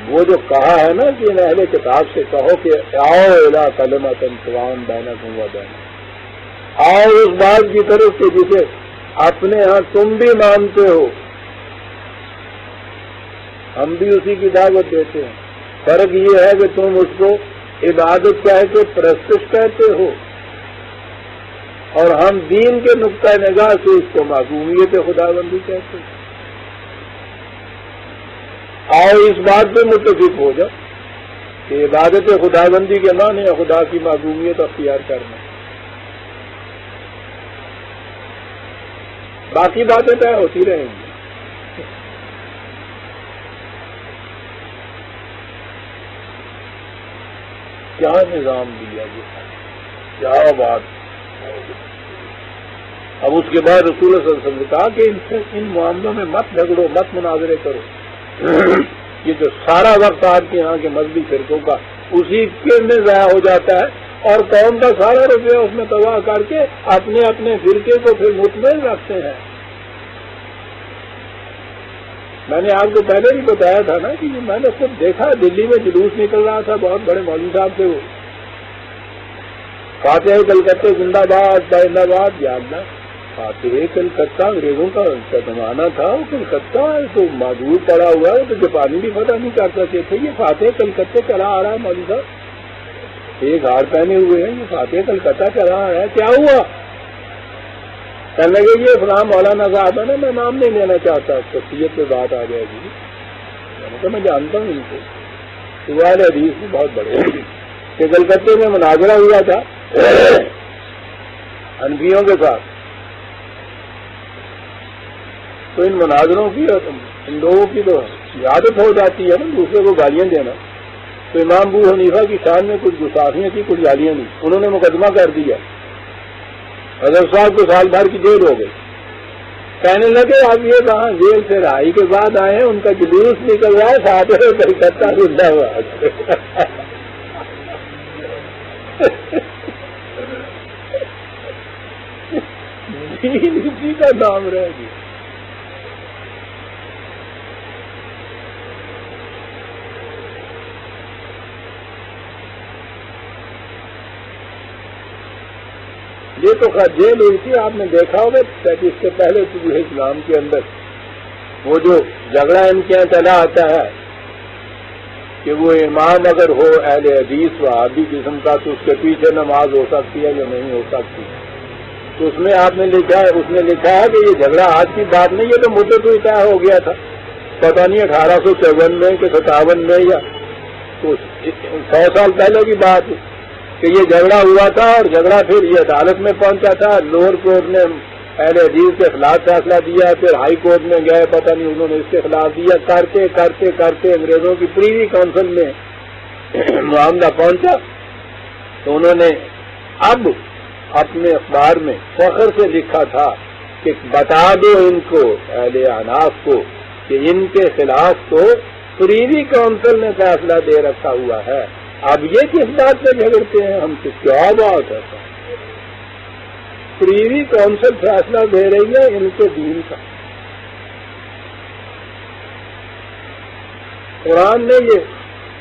وہ جو کہا ہے نا کہ ان اہل کتاب سے کہو کہ آؤ الی کلمۃ سواء بینکم و بینہم، آؤ اس بات کی طرف سے جسے اپنے ہاں تم بھی مانتے ہو، ہم بھی اسی کی دعوت دیتے ہیں، فرق یہ ہے کہ تم اس کو عبادت کہہ کے پرستش کہتے ہو اور ہم دین کے نقطہ نگاہ سے اس کو معصومیت خداوندی کہتے ہیں۔ آؤ اس بات پہ متفق ہو جاؤ کہ عبادت خداوندی کے معنی ہے خدا کی معصومیت اختیار کرنا، باقی باتیں طے ہوتی رہیں گی۔ کیا نظام دیا گیا، کیا بات۔ اب اس کے بعد رسول اللہ صلی اللہ علیہ وسلم نے کہا کہ ان معاملوں میں مت جھگڑو، مت مناظرے کرو۔ یہ جو سارا وقت آپ کے یہاں کے مذہبی فرقوں کا اسی کے میں ضائع ہو جاتا ہے، اور قوم کا سارا روپیہ اس میں تباہ کر کے اپنے اپنے فرقے کو پھر مطمئن رکھتے ہیں۔ میں نے آپ کو پہلے بھی بتایا تھا نا کہ میں نے خود دیکھا، دلی میں جلوس نکل رہا تھا، بہت بڑے مولوی صاحب تھے، وہ فاتح کلکتہ زندہ باد زندہ باد، یا اللہ فاتح کلکتہ انگریزوں کا زمانہ تھا، وہ کلکتہ تو معذور پڑا ہوا ہے، تو جاپانی بھی فتح نہیں کر سکتے تھے، یہ فاتح کلکتہ چلا آ رہا ہے مولوی صاحب، ایک ہار پہنے ہوئے ہیں، یہ فاتح کلکتہ چلا آ رہا ہے، کیا ہوا؟ کہنے لگے یہ فلاں مولانا صاحب ہے نا، میں نام نہیں لینا چاہتا، شخصیت پہ بات آ جائے گی، تو میں جانتا ہوں ان کو، سوال حدیث میں بہت بڑے کہ کلکتے میں مناظرہ ہوا تھا حنفیوں کے ساتھ، تو ان مناظروں کی ان لوگوں کی تو عادت ہو جاتی ہے نا دوسرے کو گالیاں دینا، تو امام ابو حنیفہ کی شان میں کچھ گستاخیاں تھی، کچھ گالیاں دی، انہوں نے مقدمہ کر دیا، حضرت صاحب کو سال بھر کی جیل ہو گئی۔ کہنے لگے اب یہ کہاں جیل سے رہائی کے بعد آئے ہیں، ان کا جلوس نکل رہا ہے فاتح کلکتہ زندہ باد۔ دین اسی کا نام رہ گیا۔ یہ تو جیل ہوئی تھی، آپ نے دیکھا ہوگا اس سے پہلے تو اسلام کے اندر وہ جو جھگڑا ان کے یہاں چلا آتا ہے کہ وہ امام اگر ہو اہل حدیث وہابی قسم کا تو اس کے پیچھے نماز ہو سکتی ہے یا نہیں ہو سکتی، تو اس میں آپ نے لکھا ہے، اس نے لکھا ہے کہ یہ جھگڑا آج کی بات نہیں، یہ تو مدت تو طے ہو گیا تھا، پتہ نہیں 1854 میں کہ 57 میں، یا تو 100 سال پہلے کی بات کہ یہ جھگڑا ہوا تھا، اور جھگڑا پھر یہ عدالت میں پہنچا تھا، لوور کورٹ نے اہل حدیث کے خلاف فیصلہ دیا، پھر ہائی کورٹ میں گئے، پتہ نہیں انہوں نے اس کے خلاف دیا، کرتے کرتے کرتے انگریزوں کی پریوی کونسل میں معاملہ پہنچا، تو انہوں نے اب اپنے اخبار میں فخر سے لکھا تھا کہ بتا دو ان کو، اہل احناف کو، کہ ان کے خلاف تو پریوی کونسل نے فیصلہ دے رکھا ہوا ہے، اب یہ کس بات پہ جھگڑتے ہیں ہم سے، کیا بات ہے؟ پریوی کونسل فیصلہ دے رہی ہے ان کے دین کا۔ قرآن نے یہ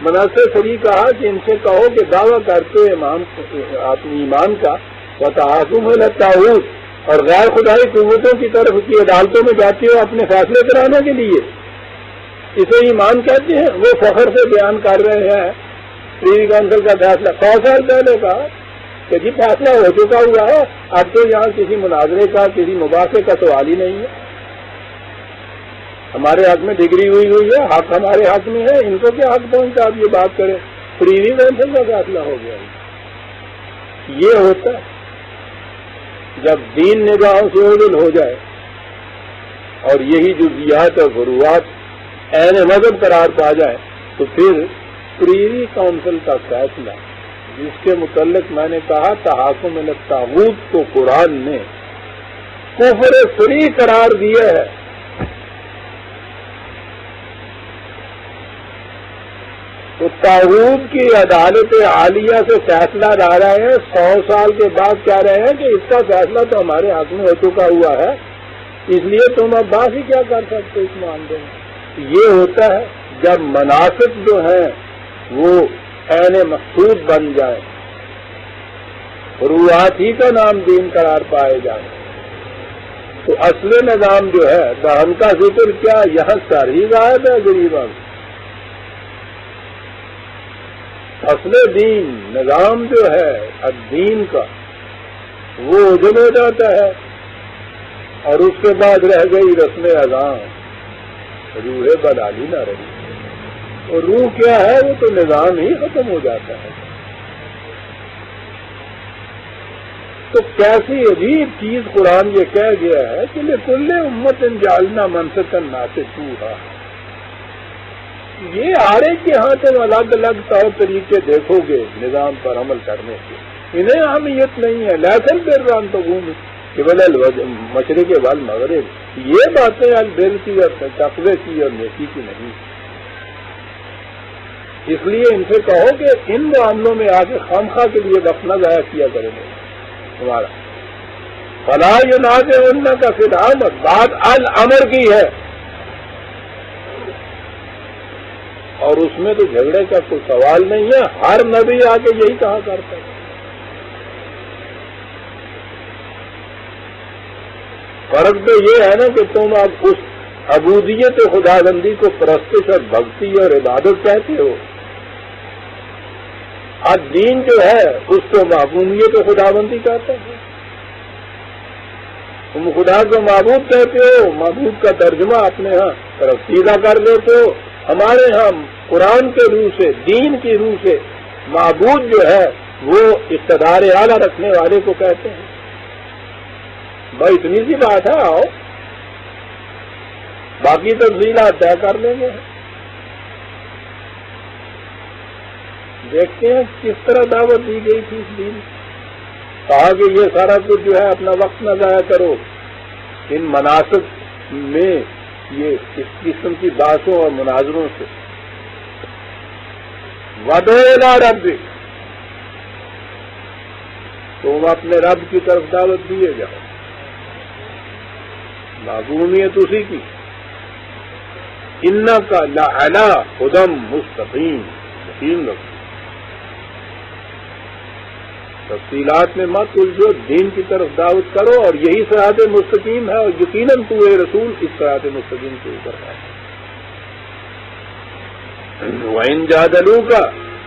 مناسب فری کہا کہ ان سے کہو کہ دعویٰ کرتے اپنی ایمان کا وتعاظم الطاغوت، اور غیر خدائی قوتوں کی طرف کی عدالتوں میں جاتے ہو اپنے فیصلے کرانے کے لیے، اسے ایمان کہتے ہیں۔ وہ فخر سے بیان کر رہے ہیں پریوی کونسل کا فیصلہ 100 سال پہلے کا کہ جی فیصلہ ہو چکا ہوا ہے، اب تو یہاں کسی مناظرے کا، کسی مباحثے کا سوال ہی نہیں ہے، ہمارے حق میں ڈگری ہوئی ہے، حق ہمارے حق میں ہے، ان کو کیا حق پہنچا اب یہ بات کرے پریوی کونسل کا فیصلہ ہو گیا. یہ ہوتا ہے جب دین نگاہوں سے اوجل ہو جائے اور یہی جزیات اور فروعات عین مذہب قرار پا جائے تو پھر پریوی کونسل کا فیصلہ جس کے متعلق میں نے کہا تحاکم الی الطاغوت کو قرآن نے کفر صریح قرار دیا ہے. تو طاغوت کی عدالت عالیہ سے فیصلہ لا رہے ہیں 100 سال کے بعد کہہ رہے ہیں کہ اس کا فیصلہ تو ہمارے حق میں ہو چکا ہوا ہے, اس لیے تم اب بات ہی کیا کر سکتے اس معاملے میں. یہ ہوتا ہے جب مناسب جو ہیں وہ عین مقصود بن جائیں, فروعات ہی کا نام دین قرار پائے جائیں, تو اصل نظام جو ہے دہن کا ذکر کیا یہاں سر ہی غائب ہے غریباں. اصل دین نظام جو ہے الدین کا وہ اجل ہو جاتا ہے اور اس کے بعد رہ گئی رسم اذان, روح بدالی نہ رہی. اور روح کیا ہے وہ تو نظام ہی ختم ہو جاتا ہے. تو کیسی عجیب چیز قرآن یہ کہہ گیا ہے کہ لکل امت جعلنا منسکا ناسکوہا. یہ آرے کہ ہاں تم الگ الگ طور طریقے دیکھو گے نظام پر عمل کرنے کے, انہیں اہمیت نہیں ہے. لیکن پھر رام تو مشرق والمغرب, یہ باتیں البر کی اور تقوی کی اور نیکی کی نہیں. اس لیے ان سے کہو کہ ان معاملوں میں آ کے خامخواہ کے لیے وقت نہ ضائع کیا کریں گے تمہارا. فلا ینازعن کا فی الامر, بات الامر کی ہے اور اس میں تو جھگڑے کا کوئی سوال نہیں ہے. ہر نبی آ کے یہی کہا کرتا ہے. فرق تو یہ ہے نا کہ تم اب اس عبودیت خدا بندی کو پرستش اور بھکتی اور عبادت کہتے ہو, اب دین جو ہے اس کو معبودیت خدا بندی کہتے ہیں. تم خدا کو معبود کہتے ہو, معبود کا ترجمہ اپنے ہاں پرستیدہ کر لیتے ہو. ہمارے ہاں قرآن کے روح سے دین کی روح سے معبود جو ہے وہ اقتدار اعلیٰ رکھنے والے کو کہتے ہیں. بھائی اتنی سی بات ہے, آؤ باقی تفصیلات طے کر لیں گے. دیکھتے ہیں کس طرح دعوت دی گئی تھی اس دین. کہا کہ یہ سارا کچھ جو ہے اپنا وقت نہ ضائع کرو ان مناسب میں یہ اس قسم کی باتوں اور مناظروں سے. وَدْعُ إِلَىٰ رَبِّكَ, تم اپنے رب کی طرف دعوت دیے جاؤ. معصومیت اسی کی. إِنَّكَ لَعَلَىٰ هُدًى مُسْتَقِيمٍ, یقین رکھو. تفصیلات میں مت الجھو, دین کی طرف دعوت کرو اور یہی صراط مستقیم ہے, اور یقیناً تو اے رسول اس صراط مستقیم کے اوپر ہے. وَإِن جَادَلُوكَ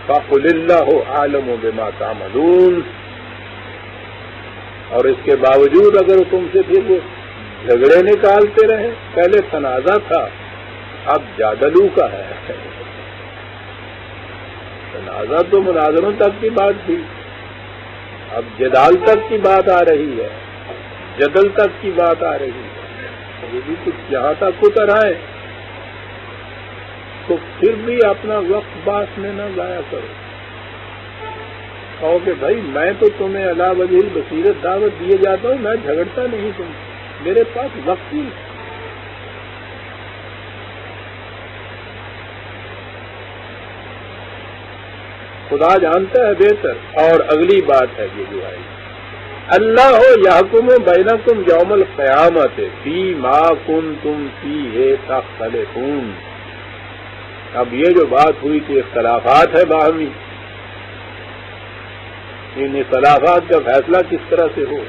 فَقُلِ اللَّهُ أَعْلَمُ بِمَا تَعْمَلُونَ. اور اس کے باوجود اگر تم سے پھر وہ جھگڑے نکالتے رہے, پہلے تنازع تھا اب جادلو کا ہے. تنازع تو مناظروں تک کی بات تھی, اب جدال تک کی بات آ رہی ہے, جدل تک کی بات آ رہی ہے. یہ بھی کچھ یہاں تک اتر آئے تو پھر بھی اپنا وقت باس میں نہ ضائع کرو. کہو کہ بھائی میں تو تمہیں علی وجہ البصیرت دعوت دیے جاتا ہوں, میں جھگڑتا نہیں تم, میرے پاس وقت ہی. خدا جانتا ہے بہتر. اور اگلی بات ہے یہ جو آئی, اللہ یحکم بینکم یوم القیامت فیما کنتم فیہ تختلفون. اب یہ جو بات ہوئی کہ اختلافات ہے باہمی, ان اختلافات کا فیصلہ کس طرح سے ہو.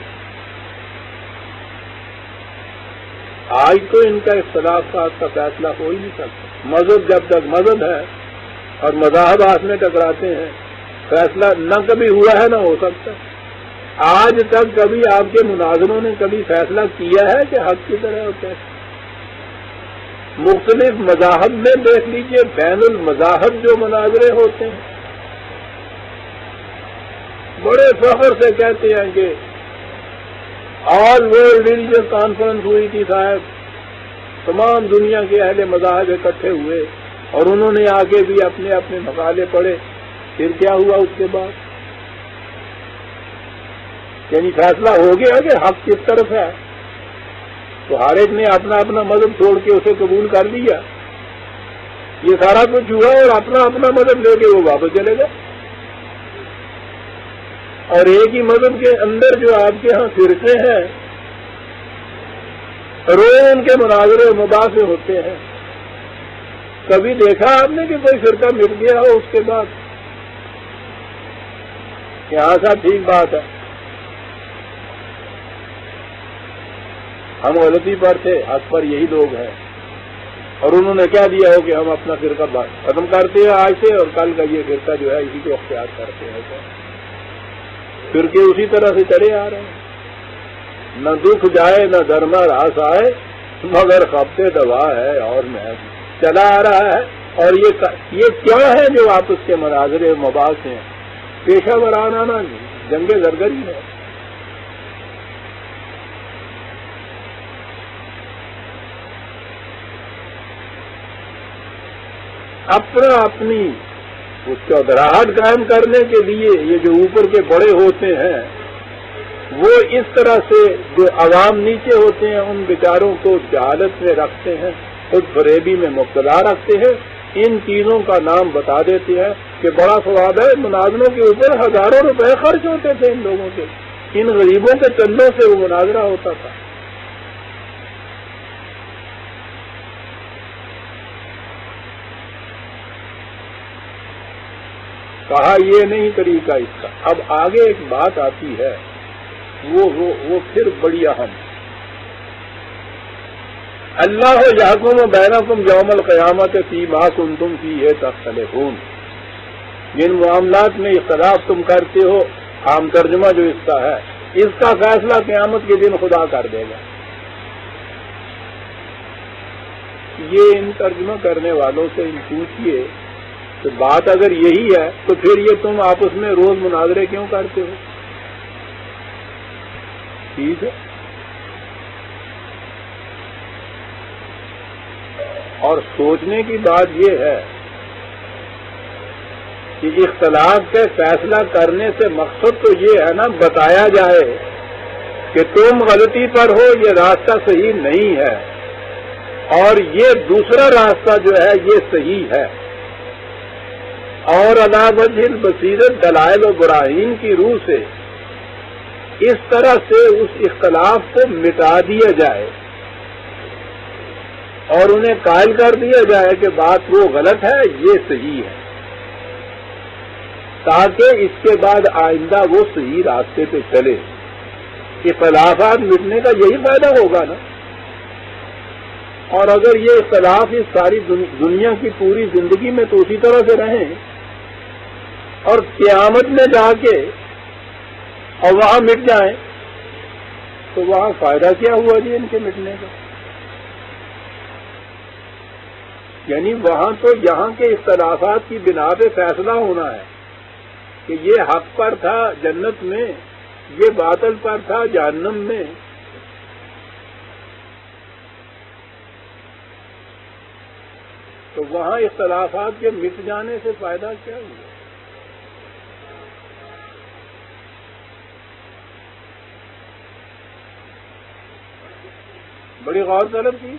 آج تو ان کا اختلافات کا فیصلہ ہو ہی نہیں سکتا. مذہب جب تک مذہب ہے اور مذاہب آپس میں ٹکراتے ہیں, فیصلہ نہ کبھی ہوا ہے نہ ہو سکتا. آج تک کبھی آپ کے مناظروں نے کبھی فیصلہ کیا ہے کہ حق کی طرح ہوتا ہے. مختلف مذاہب میں دیکھ لیجئے, بین المذاہب جو مناظرے ہوتے ہیں بڑے فخر سے کہتے ہیں کہ آل ورلڈ ریلیجن کانفرنس ہوئی تھی صاحب، تمام دنیا کے اہل مذاہب اکٹھے ہوئے اور انہوں نے آگے بھی اپنے اپنے مقالے پڑھے. پھر کیا ہوا اس کے بعد؟ یعنی فیصلہ ہو گیا کہ حق کس طرف ہے، تو ہر ایک نے اپنا اپنا مذہب چھوڑ کے اسے قبول کر لیا. یہ سارا کچھ ہوا اور اپنا اپنا مذہب لے کے وہ واپس چلے گئے. اور ایک ہی مذہب کے اندر جو آپ کے ہاں فرقے ہیں، روز ان کے مناظرے و مباحثے ہوتے ہیں. کبھی دیکھا آپ نے کہ کوئی فرقہ مٹ گیا ہو اس کے بعد؟ یہاں صاحب ٹھیک بات ہے، ہم غلطی پر تھے، حق پر یہی لوگ ہیں، اور انہوں نے کیا دیا ہو کہ ہم اپنا فرقہ ختم کرتے ہیں آج سے، اور کل کا یہ فرقہ جو ہے اسی کو اختیار کرتے ہیں. فرقے اسی طرح سے چلے آ رہے ہیں، نہ دکھ جائے نہ درما راس آئے، مگر خبتے دوا ہے اور میں چلا آ رہا ہے. اور یہ کیا ہے جو آپس کے مناظرے مباحث ہیں؟ پیشہ ورانہ نہ جنگ زرگری ہے. اپنا اپنی اس چودراہٹ قائم کرنے کے لیے یہ جو اوپر کے بڑے ہوتے ہیں وہ اس طرح سے جو عوام نیچے ہوتے ہیں ان بیچاروں کو جہالت میں رکھتے ہیں، خود فریبی میں مبتلا رکھتے ہیں. ان چیزوں کا نام بتا دیتے ہیں کہ بڑا ثواب ہے. مناظروں کے اوپر ہزاروں روپے خرچ ہوتے تھے ان لوگوں کے، ان غریبوں کے چندوں سے وہ مناظرہ ہوتا تھا. کہا یہ نہیں طریقہ اس کا. اب آگے ایک بات آتی ہے وہ پھر بڑی اہم. اللہ یحکم بینکم یوم القیامت فیما کنتم فیہ تختلفون. جن معاملات میں اختلاف تم کرتے ہو، عام ترجمہ جو اس کا ہے، اس کا فیصلہ قیامت کے دن خدا کر دے گا. یہ ان ترجمہ کرنے والوں سے پوچھئے تو بات اگر یہی ہے تو پھر یہ تم آپس میں روز مناظرے کیوں کرتے ہو؟ ٹھیک ہے، اور سوچنے کی بات یہ ہے کہ اختلاف کے فیصلہ کرنے سے مقصد تو یہ ہے نا بتایا جائے کہ تم غلطی پر ہو، یہ راستہ صحیح نہیں ہے، اور یہ دوسرا راستہ جو ہے یہ صحیح ہے. اور علی وجہ البصیرت دلائل و براہین کی روح سے اس طرح سے اس اختلاف کو مٹا دیا جائے اور انہیں قائل کر دیا جائے کہ بات وہ غلط ہے، یہ صحیح ہے، تاکہ اس کے بعد آئندہ وہ صحیح راستے پہ چلے. اختلافات مٹنے کا یہی فائدہ ہوگا نا. اور اگر یہ اختلاف اس ساری دنیا کی پوری زندگی میں تو اسی طرح سے رہیں اور قیامت میں جا کے اور وہاں مٹ جائیں تو وہاں فائدہ کیا ہوا جی ان کے مٹنے کا؟ یعنی وہاں تو یہاں کے اختلافات کی بنا پہ فیصلہ ہونا ہے کہ یہ حق پر تھا جنت میں، یہ باطل پر تھا جہنم میں. تو وہاں اختلافات کے مٹ جانے سے فائدہ کیا ہوا؟ بڑی غور طلب کی.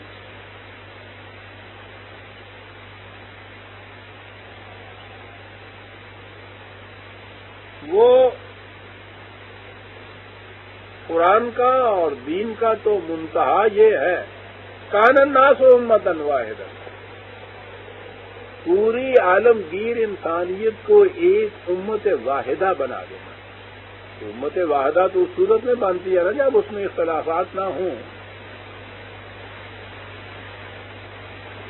وہ قرآن کا اور دین کا تو منتہا یہ ہے کان الناس امۃ واحدہ، پوری عالمگیر انسانیت کو ایک امت واحدہ بنا دینا. امت واحدہ تو اس صورت میں بنتی ہے نا جب اس میں اختلافات نہ ہوں.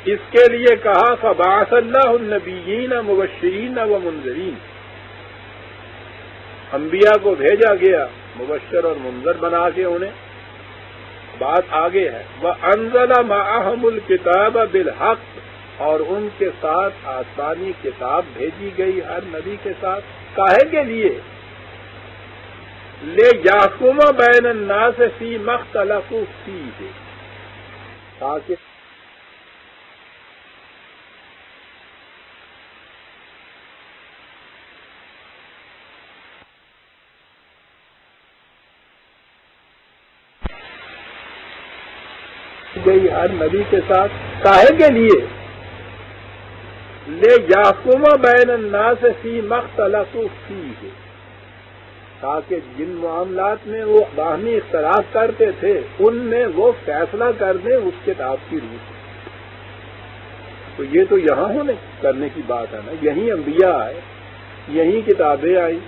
اس کے لیے کہا فبعث اللہ النبیین مبشرین و منذرین، انبیاء کو بھیجا گیا مبشر اور منذر بنا کے انہیں. بات آگے ہے وَأَنزَلَ مَعَهُمُ الْكِتَابَ بِالْحَقِّ، اور ان کے ساتھ آسمانی کتاب بھیجی گئی ہر نبی کے ساتھ. کاہے کے لیے؟ لے یحکم بین الناس فی ما اختلفوا فیہ، تاکہ گئی ہر نبی کے ساتھ کاہے کے لیے لے یحکم بین الناس فی ما اختلفوا فیہ، تاکہ جن معاملات میں وہ باہمی اختلاف کرتے تھے ان میں وہ فیصلہ کر دیں اس کتاب کی روح سے۔ تو یہ تو یہاں ہونے کرنے کی بات ہے نا، یہیں انبیاء آئے، یہیں کتابیں آئی،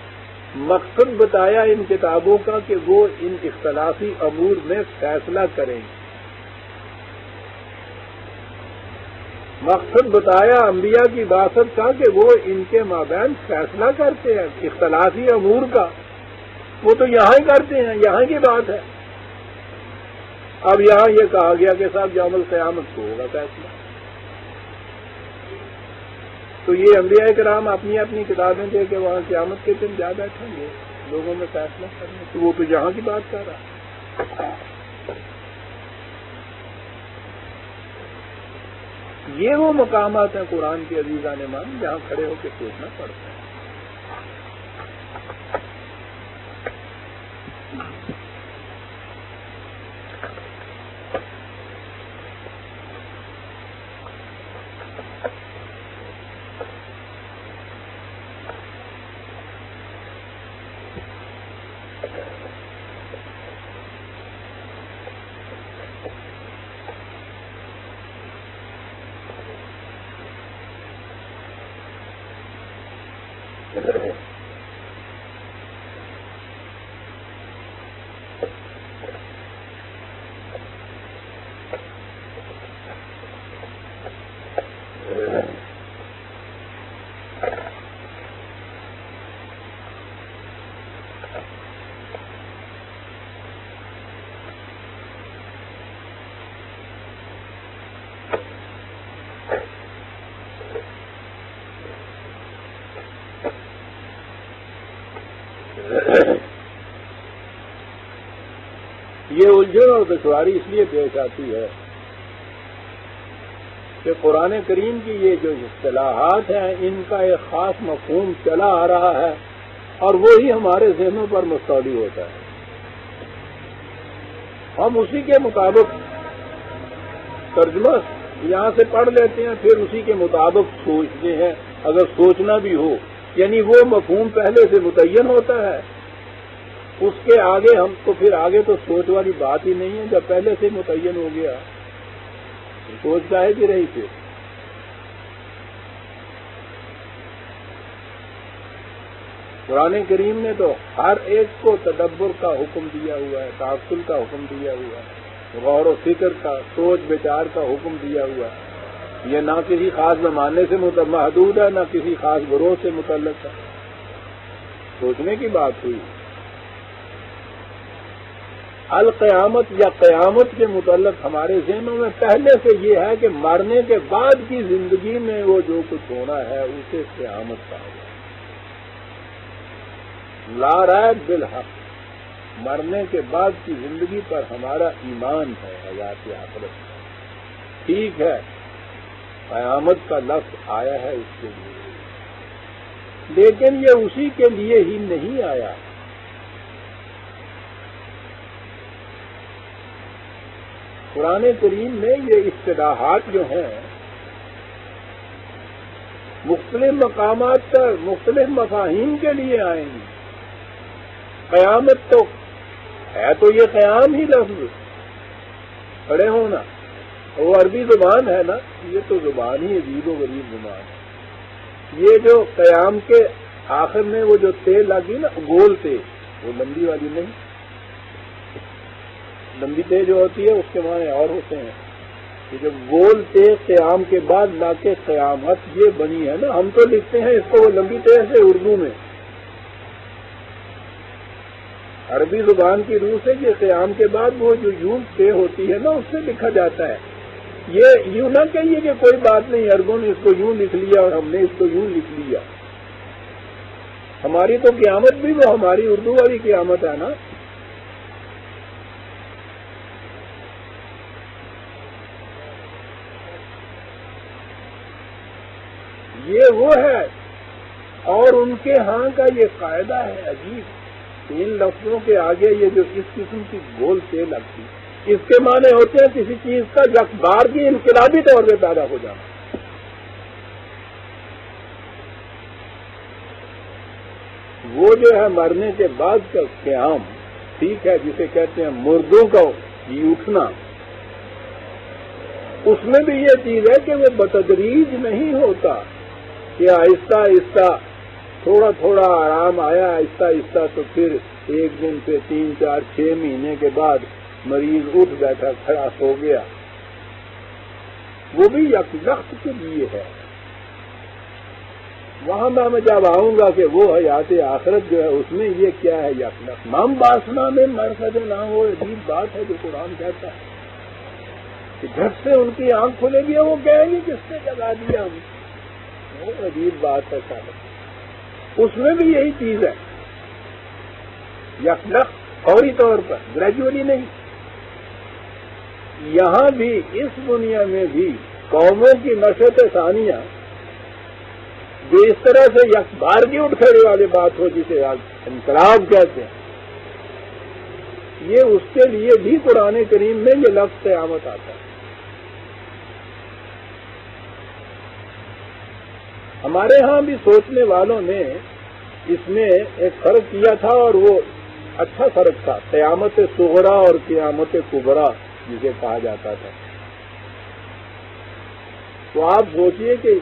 مقصد بتایا ان کتابوں کا کہ وہ ان اختلافی امور میں فیصلہ کریں، مقصد بتایا انبیاء کی بعثت کا کہ وہ ان کے مابین فیصلہ کرتے ہیں اختلافی امور کا، وہ تو یہاں ہی کرتے ہیں، یہاں کی بات ہے۔ اب یہاں یہ کہا گیا کہ صاحب یوم القیامت کو ہوگا فیصلہ، تو یہ انبیاء کرام اپنی اپنی کتابیں دے کے وہاں قیامت کے دن جا بیٹھیں گے لوگوں میں فیصلہ کرنے، تو وہ تو یہاں کی بات کر رہا ہے۔ یہ وہ مقامات ہیں قرآن کے عزیزان مان جہاں کھڑے ہو کے سوچنا پڑتا ہے۔ یہ الجھن اور دشواری اس لیے پیش آتی ہے کہ قرآن کریم کی یہ جو اصطلاحات ہیں ان کا ایک خاص مفہوم چلا آ رہا ہے اور وہی ہمارے ذہنوں پر مستولی ہوتا ہے، ہم اسی کے مطابق ترجمہ یہاں سے پڑھ لیتے ہیں، پھر اسی کے مطابق سوچتے ہیں اگر سوچنا بھی ہو، یعنی وہ مفہوم پہلے سے متعین ہوتا ہے، اس کے آگے ہم تو پھر آگے تو سوچ والی بات ہی نہیں ہے، جب پہلے سے متعین ہو گیا سوچ چاہے بھی رہی پھر۔ قرآن کریم نے تو ہر ایک کو تدبر کا حکم دیا ہوا ہے، تعقل کا حکم دیا ہوا ہے، غور و فکر کا، سوچ بچار کا حکم دیا ہوا ہے۔ یہ نہ کسی خاص زمانے سے محدود ہے، نہ کسی خاص گروہ سے متعلق ہے، سوچنے کی بات ہوئی۔ القیامت یا قیامت کے متعلق ہمارے ذہنوں میں پہلے سے یہ ہے کہ مرنے کے بعد کی زندگی میں وہ جو کچھ ہونا ہے اسے قیامت کہا گیا۔ لا ریب بالحق، مرنے کے بعد کی زندگی پر ہمارا ایمان ہے، حیات آخرت۔ ٹھیک ہے قیامت کا لفظ آیا ہے اس کے لیے، لیکن یہ اسی کے لیے ہی نہیں آیا۔ قرآن کریم میں یہ اصطلاحات جو ہیں مختلف مقامات پر مختلف مفاہیم کے لیے آئیں گی۔ قیامت تو ہے تو یہ قیام ہی لفظ، کھڑے ہونا، وہ عربی زبان ہے نا، یہ تو زبان ہی عجیب و غریب زبان ہے۔ یہ جو قیام کے آخر میں وہ جو تے لگی نا گول تے، وہ لمبی والی نہیں، لمبی تے جو ہوتی ہے اس کے معنی اور ہوتے ہیں، کہ جب گول تے قیام کے بعد لا کے قیامت یہ بنی ہے نا، ہم تو لکھتے ہیں اس کو وہ لمبی تے سے اردو میں، عربی زبان کی روح سے یہ قیام کے بعد وہ جو یوں تے ہوتی ہے نا اس سے لکھا جاتا ہے۔ یہ یوں نہ کہیے کہ کوئی بات نہیں عربوں نے اس کو یوں لکھ لیا اور ہم نے اس کو یوں لکھ لیا، ہماری تو قیامت بھی وہ ہماری اردو والی قیامت ہے نا. یہ وہ ہے. اور ان کے ہاں کا یہ قاعدہ ہے عجیب، ان لفظوں کے آگے یہ جو اس قسم کی گول سے لگتی، اس کے معنی ہوتے ہیں کسی چیز کا یکبار کی انقلابی طور پہ پیدا ہو جانا. وہ جو ہے مرنے کے بعد کا قیام، ٹھیک ہے، جسے کہتے ہیں مردوں کا جی اٹھنا، اس میں بھی یہ چیز ہے کہ وہ بتدریج نہیں ہوتا کہ آہستہ آہستہ تھوڑا تھوڑا آرام آیا، آہستہ آہستہ تو پھر ایک دن سے 3 4 6 مہینے کے بعد مریض اٹھ بیٹھا، کھڑا ہو گیا. وہ بھی یک وقت کے لیے ہے. وہاں میں جب آؤں گا کہ وہ حیات آخرت جو ہے اس میں یہ کیا ہے یک وقت. مام باسنا میں مرکز نہ ہو، عجیب بات ہے جو قرآن کہتا ہے کہ جب سے ان کی آنکھ کھلے گی وہ کہیں گی کس نے جگا دیا ہم. وہ عجیب بات ہے صاحب. اس میں بھی یہی چیز ہے، یک وقت فوری طور پر، گریجولی نہیں. یہاں بھی اس دنیا میں بھی قوموں کی نشت ثانیہ جو اس طرح سے یک بار کی اٹھ کھڑے والی بات ہو جسے آج انقلاب کہتے ہیں، یہ اس کے لیے بھی قرآن کریم میں یہ لفظ قیامت آتا ہے. ہمارے ہاں بھی سوچنے والوں نے اس میں ایک فرق کیا تھا اور وہ اچھا فرق تھا، قیامت صغریٰ اور قیامت کبریٰ جسے کہا جاتا تھا. تو آپ سوچئے کہ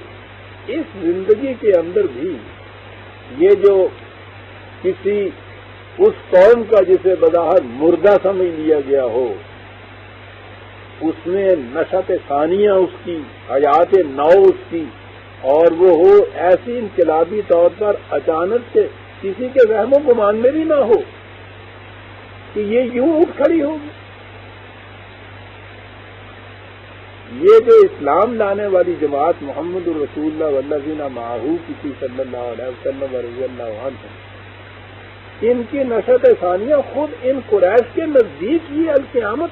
اس زندگی کے اندر بھی یہ جو کسی اس قوم کا جسے بظاہر مردہ سمجھ لیا گیا ہو، اس میں نشت ثانیہ اس کی، حیات نو اس کی، اور وہ ہو ایسی انقلابی طور پر اچانک سے کسی کے وہم و گمان میں بھی نہ ہو کہ یہ یوں اٹھ کھڑی ہوگی. یہ جو اسلام لانے والی جماعت محمد الرسول اللہ والذین معہ کی صلی اللہ علیہ وسلم رضی اللہ عنہ، ان کی نشت ثانیہ خود ان قریش کے نزدیک ہی القیامت.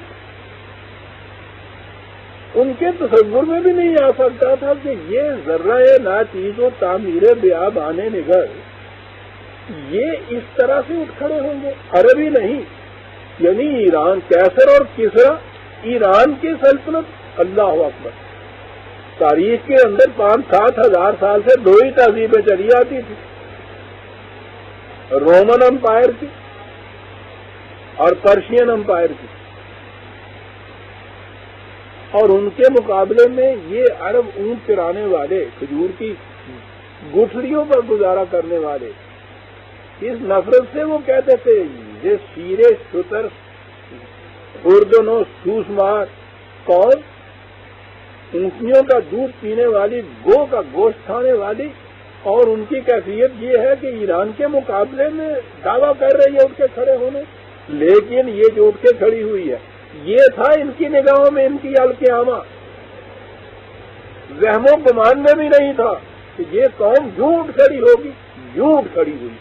ان کے تصور میں بھی نہیں آ سکتا تھا کہ یہ ذرہ ناچیز و تعمیر بیابان نگر یہ اس طرح سے اٹھ کھڑے ہوں گے. عربی نہیں، یعنی ایران، کیسر اور کسرا ایران کی سلطنت. اللہ اکبر. تاریخ کے اندر 5-7 ہزار سال سے 2 ہی تہذیبیں چلی آتی تھی، رومن امپائر کی اور پرشین امپائر کی. اور ان کے مقابلے میں یہ عرب اونٹ چرانے والے، کھجور کی گٹھڑیوں پر گزارا کرنے والے، اس نفرت سے وہ کہتے تھے یہ شیرے شتر اردن و سوسمار کون، اونٹنیوں کا دودھ پینے والی، گو کا گوشت کھانے والی. اور ان کی کیفیت یہ ہے کہ ایران کے مقابلے میں دعویٰ کر رہی ہے اٹھ کے کھڑے ہونے. لیکن یہ جو اٹھ کے کھڑی ہوئی ہے یہ تھا ان کی نگاہوں میں ان کی القیامہ. وہم و گمان میں بھی نہیں تھا کہ یہ قوم یوں اٹھ کھڑی ہوگی، یوں اٹھ کھڑی ہوئی.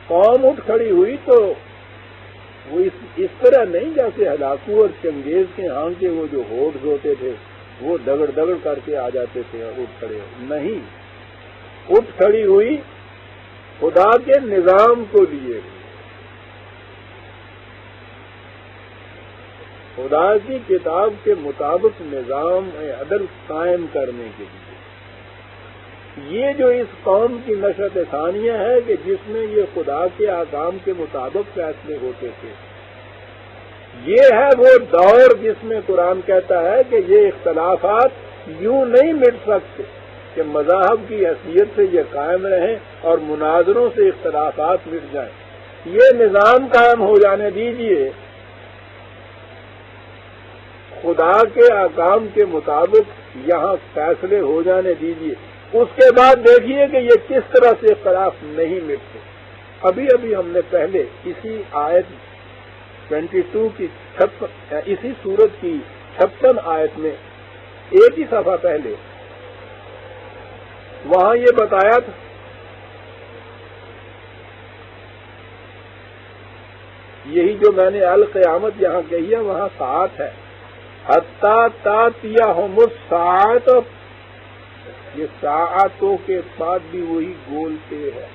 قوم اٹھ کھڑی ہوئی تو وہ اس طرح نہیں جیسے ہلاکو اور چنگیز کے ہاں کے وہ جو ہوڈز ہوتے تھے وہ دگڑ دگڑ کر کے آ جاتے تھے اور اٹھ کھڑے. نہیں، اٹھ کھڑی ہوئی خدا کے نظام کو لیے، خدا کی کتاب کے مطابق نظام عدل قائم کرنے کے لیے. یہ جو اس قوم کی نشت ثانیہ ہے کہ جس میں یہ خدا کے احکام کے مطابق فیصلے ہوتے تھے، یہ ہے وہ دور جس میں قرآن کہتا ہے کہ یہ اختلافات یوں نہیں مٹ سکتے کہ مذاہب کی حیثیت سے یہ قائم رہیں اور مناظروں سے اختلافات مٹ جائیں. یہ نظام قائم ہو جانے دیجیے، خدا کے احکام کے مطابق یہاں فیصلے ہو جانے دیجیے. اس کے بعد دیکھیے کہ یہ کس طرح سے اختلاف نہیں مٹتے. ابھی ہم نے پہلے اسی آیت 22 کی اسی سورت کی 56 آیت میں ایک ہی صفحہ پہلے وہاں یہ بتایا تھا یہی جو میں نے القیامت یہاں کہی ہے وہاں ساعت ہے حتی تاتیہم الساعۃ، یہ ساعتوں کے بعد بھی وہی گولتے ہے،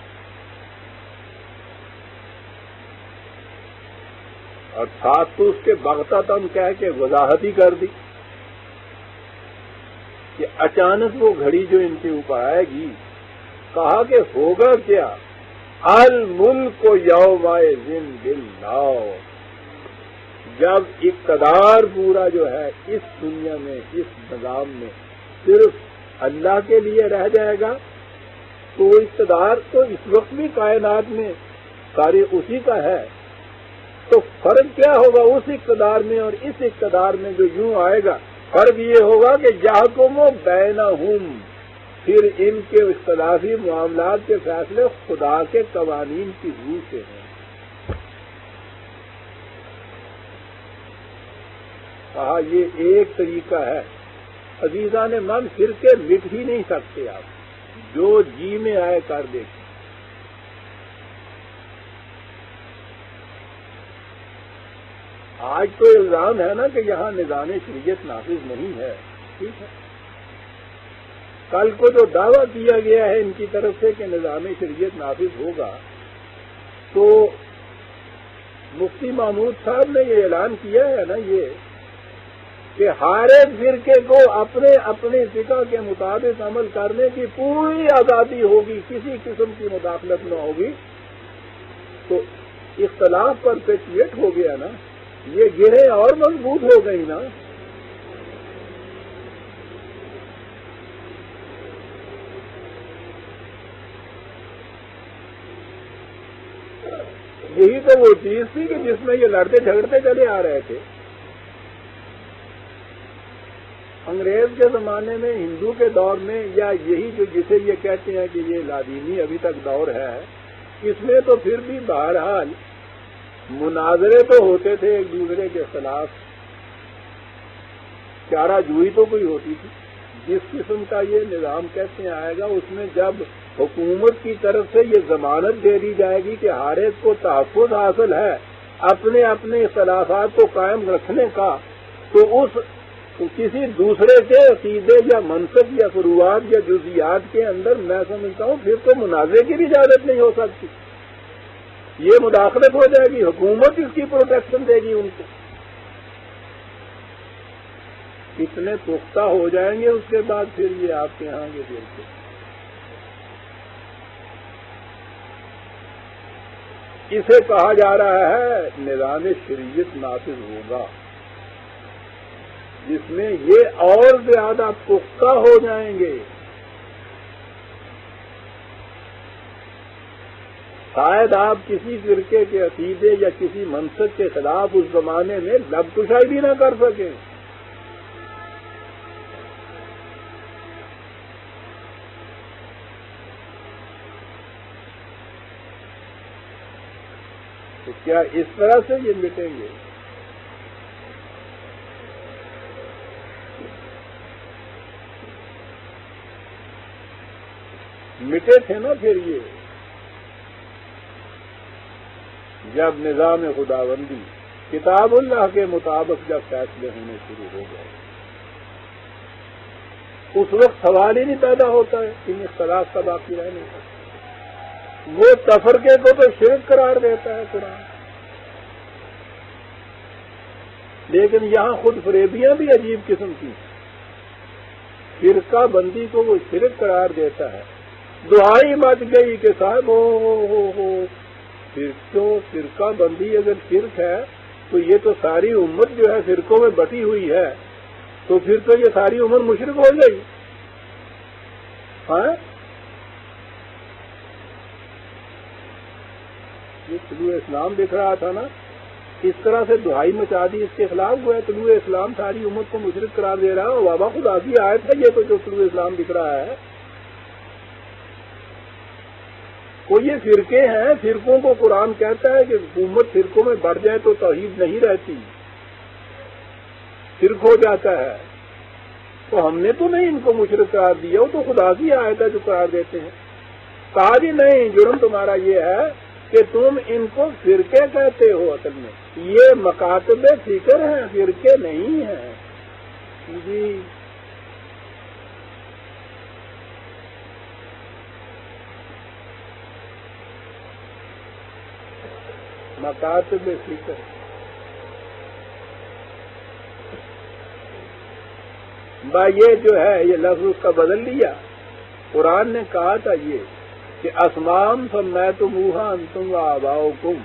اور ساتھ تو اس کے بغتتاً کہہ کے وضاحت ہی کر دی کہ اچانک وہ گھڑی جو ان کے اوپر آئے گی، کہا کہ ہوگا کیا، الملک یومئذ للہ، جب اقتدار پورا جو ہے اس دنیا میں اس نظام میں صرف اللہ کے لیے رہ جائے گا، تو اقتدار تو اس وقت بھی کائنات میں سارے اسی کا ہے، تو فرق کیا ہوگا اس اقتدار میں اور اس اقتدار میں جو یوں آئے گا؟ فرق یہ ہوگا کہ یحکم بینہم، پھر ان کے اختلافی معاملات کے فیصلے خدا کے قوانین کی روح سے ہیں۔ کہا یہ ایک طریقہ ہے، عزیزان من فرقے مٹ ہی نہیں سکتے، آپ جو جی میں آئے کر دیکھیں۔ آج تو الزام ہے نا کہ یہاں نظام شریعت نافذ نہیں ہے، ٹھیک ہے، کل کو جو دعویٰ کیا گیا ہے ان کی طرف سے کہ نظام شریعت نافذ ہوگا، تو مفتی محمود صاحب نے یہ اعلان کیا ہے نا یہ کہ ہر ایک فرقے کو اپنے اپنے فقہ کے مطابق عمل کرنے کی پوری آزادی ہوگی، کسی قسم کی مداخلت نہ ہوگی، تو اختلاف پر پیچیٹ ہو گیا نا، یہ گرہیں اور مضبوط ہو گئی نا۔ یہی تو وہ چیز تھی کہ جس میں یہ لڑتے جھگڑتے چلے آ رہے تھے۔ انگریز کے زمانے میں، ہندو کے دور میں، یا یہی جو جسے یہ کہتے ہیں کہ یہ لادینی ابھی تک دور ہے، اس میں تو پھر بھی بہرحال مناظرے تو ہوتے تھے ایک دوسرے کے خلاف، چارہ جوئی تو کوئی ہوتی تھی۔ جس قسم کا یہ نظام کیسے آئے گا، اس میں جب حکومت کی طرف سے یہ ضمانت دے دی جائے گی کہ ہر ایک کو تحفظ حاصل ہے اپنے اپنے اختلافات کو قائم رکھنے کا، تو اس کسی دوسرے کے عقیدے یا منصب یا فروعات یا جزیات کے اندر میں سمجھتا ہوں پھر تو منازعے کی بھی اجازت نہیں ہو سکتی، یہ مداخلت ہو جائے گی، حکومت اس کی پروٹیکشن دے گی ان کو۔ کتنے پختہ ہو جائیں گے اس کے بعد پھر یہ آپ کے ہاں گے پھر سے۔ اسے کہا جا رہا ہے نظام شریعت نافذ ہوگا، جس میں یہ اور زیادہ پختہ ہو جائیں گے۔ شاید آپ کسی فرقے کے عقیدے یا کسی منصب کے خلاف اس زمانے میں لب کشائی بھی نہ کر سکیں۔ تو کیا اس طرح سے یہ مٹیں گے؟ مٹے تھے نا پھر یہ، جب نظام خداوندی کتاب اللہ کے مطابق جب فیصلے ہونے شروع ہو گئے، اس وقت سوال ہی نہیں پیدا ہوتا ہے ان اختلاف کا باقی رہنے کا۔ وہ تفرقے کو تو شرک قرار دیتا ہے قرآن، لیکن یہاں خود فریبیاں بھی عجیب قسم کی، فرقہ بندی کو وہ شرک قرار دیتا ہے۔ دعائی مچ گئی کہ صاحب ہو فرقہ بندی اگر شرک ہے تو یہ تو ساری امت جو ہے فرقوں میں بٹی ہوئی ہے، تو پھر تو یہ ساری امت مشرک ہو گئی۔ ہاں، یہ طلوع اسلام دکھ رہا تھا نا، اس طرح سے دہائی مچا دی، اس کے خلاف ہوا ہے۔ طلوع اسلام ساری امت کو مشرک قرار دے رہا ہے، بابا خدا کی آیت ہے یہ تو جو طلوع اسلام دکھ رہا ہے۔ وہ یہ فرقے ہیں، فرقوں کو قرآن کہتا ہے کہ حکومت فرقوں میں بڑھ جائے تو توحید نہیں رہتی، شرک ہو جاتا ہے. تو ہم نے تو نہیں ان کو مشرک قرار دیا، وہ تو خدا کی آیت ہے جو قرار دیتے ہیں. کہا جی نہیں، جرم تمہارا یہ ہے کہ تم ان کو فرقے کہتے ہو. اصل میں یہ مکاتب فکر ہیں، فرقے نہیں ہیں جی. مکاتب فکر. یہ جو ہے یہ لفظ اس کا بدل لیا. قرآن نے کہا تھا یہ کہ اسمام سمیتموہا انتم و آباؤکم،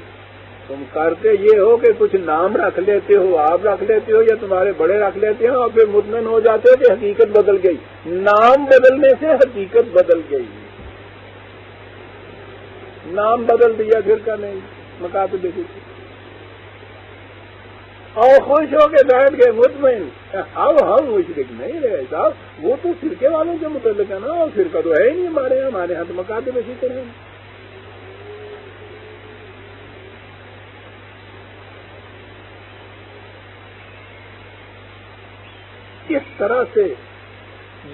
تم کرتے یہ ہو کہ کچھ نام رکھ لیتے ہو، آپ رکھ لیتے ہو یا تمہارے بڑے رکھ لیتے ہو، اور پھر مطمئن ہو جاتے ہو کہ حقیقت بدل گئی. نام بدلنے سے حقیقت بدل گئی. نام بدل دیا پھر کا نہیں مکاتب فکر، اور خوش ہو کے بیٹھ گئے مطمئن. اب ہم مشرک نہیں رہے صاحب، وہ تو فرقے والوں کے متعلق ہے نا، اور فرقہ تو ہے ہی نہیں ہمارے یہاں تو مکاتب فکر ہیں. اس طرح سے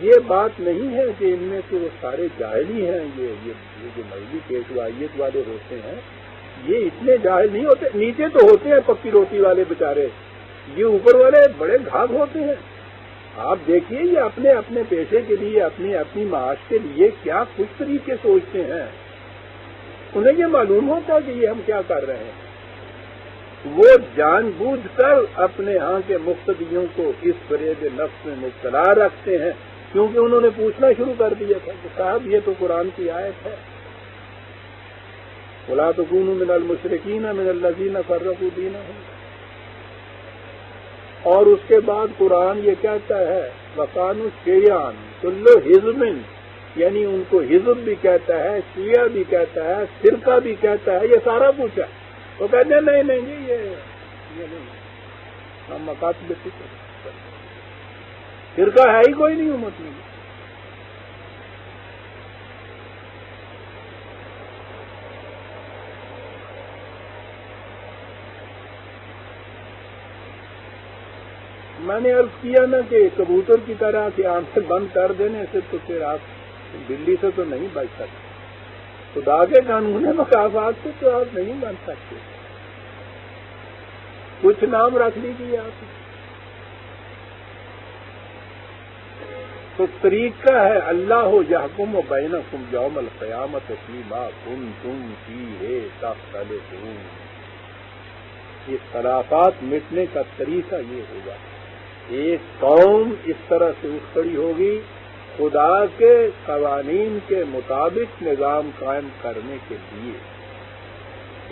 یہ بات نہیں ہے کہ ان میں سے وہ سارے جاہلی ہیں. یہ جو مذہبی پیشوائیت والے ہوتے ہیں یہ اتنے جاہل نہیں ہوتے. نیچے تو ہوتے ہیں پکی روٹی والے بیچارے، یہ اوپر والے بڑے گھاگ ہوتے ہیں. آپ دیکھیے یہ اپنے اپنے پیشے کے لیے، اپنی معاش کے لیے کیا کچھ طریقے سوچتے ہیں. انہیں یہ معلوم ہوتا ہے کہ یہ ہم کیا کر رہے ہیں. وہ جان بوجھ کر اپنے ہاں کے مقتدیوں کو اس فریب نفس میں مبتلا رکھتے ہیں، کیونکہ انہوں نے پوچھنا شروع کر دیا تھا کہ صاحب یہ تو قرآن کی آیت ہے، وَلَا تَكُونُوا مِنَ الْمُشْرِكِينَ مِنَ الَّذِينَ فَرَّقُوا دِينَهُمْ. اور اس کے بعد قرآن یہ کہتا ہے وَكَانُوا شِيَعًا كُلُّ حِزْبٍ، یعنی ان کو حزب بھی کہتا ہے، شیعہ بھی کہتا ہے، فرقہ بھی کہتا ہے، یہ سارا کچھ ہے. وہ کہتے ہیں نہیں نہیں جی یہ نہیں، ہم مکاتب فکر، فرقہ ہے ہی کوئی نہیں امت میں. میں نے عرض کیا نا کہ کبوتر کی طرح کہ آنکھیں بند کر دینے سے تو پھر آپ بلی سے تو نہیں بچ سکتے، خدا کے قانون مکافات سے تو آپ نہیں بن سکتے. کچھ نام رکھ لیجیے آپ. تو طریقہ ہے اللہ یحکم بینکم یوم القیامت فیما کنتم فیہ تختلفون. اختلافات مٹنے کا طریقہ یہ ہوگا، ایک قوم اس طرح سے اٹھ کھڑی ہوگی خدا کے قوانین کے مطابق نظام قائم کرنے کے لیے.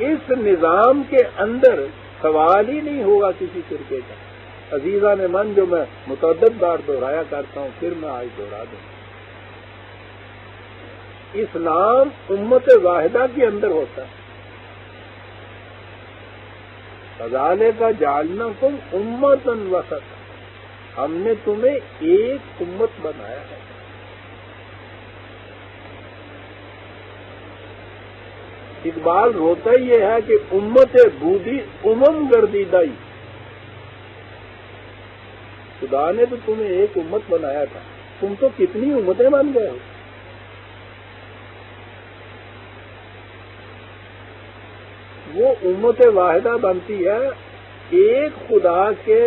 اس نظام کے اندر سوال ہی نہیں ہوگا کسی فرقے کا. عزیزان من جو میں متعدد بار دہرایا کرتا ہوں پھر میں آج دہرا دوں، اسلام امت واحدہ کے اندر ہوتا ہے. فَذَلِكَ جَعَلْنَاكُمْ أُمَّةً وَسَطًا، ہم نے تمہیں ایک امت بنایا ہے. اقبال روتا یہ ہے کہ امت بودی گردیدائی، خدا نے تو تمہیں ایک امت بنایا تھا، تم تو کتنی امتیں بن گئے ہو. وہ امت واحدہ بنتی ہے ایک خدا کے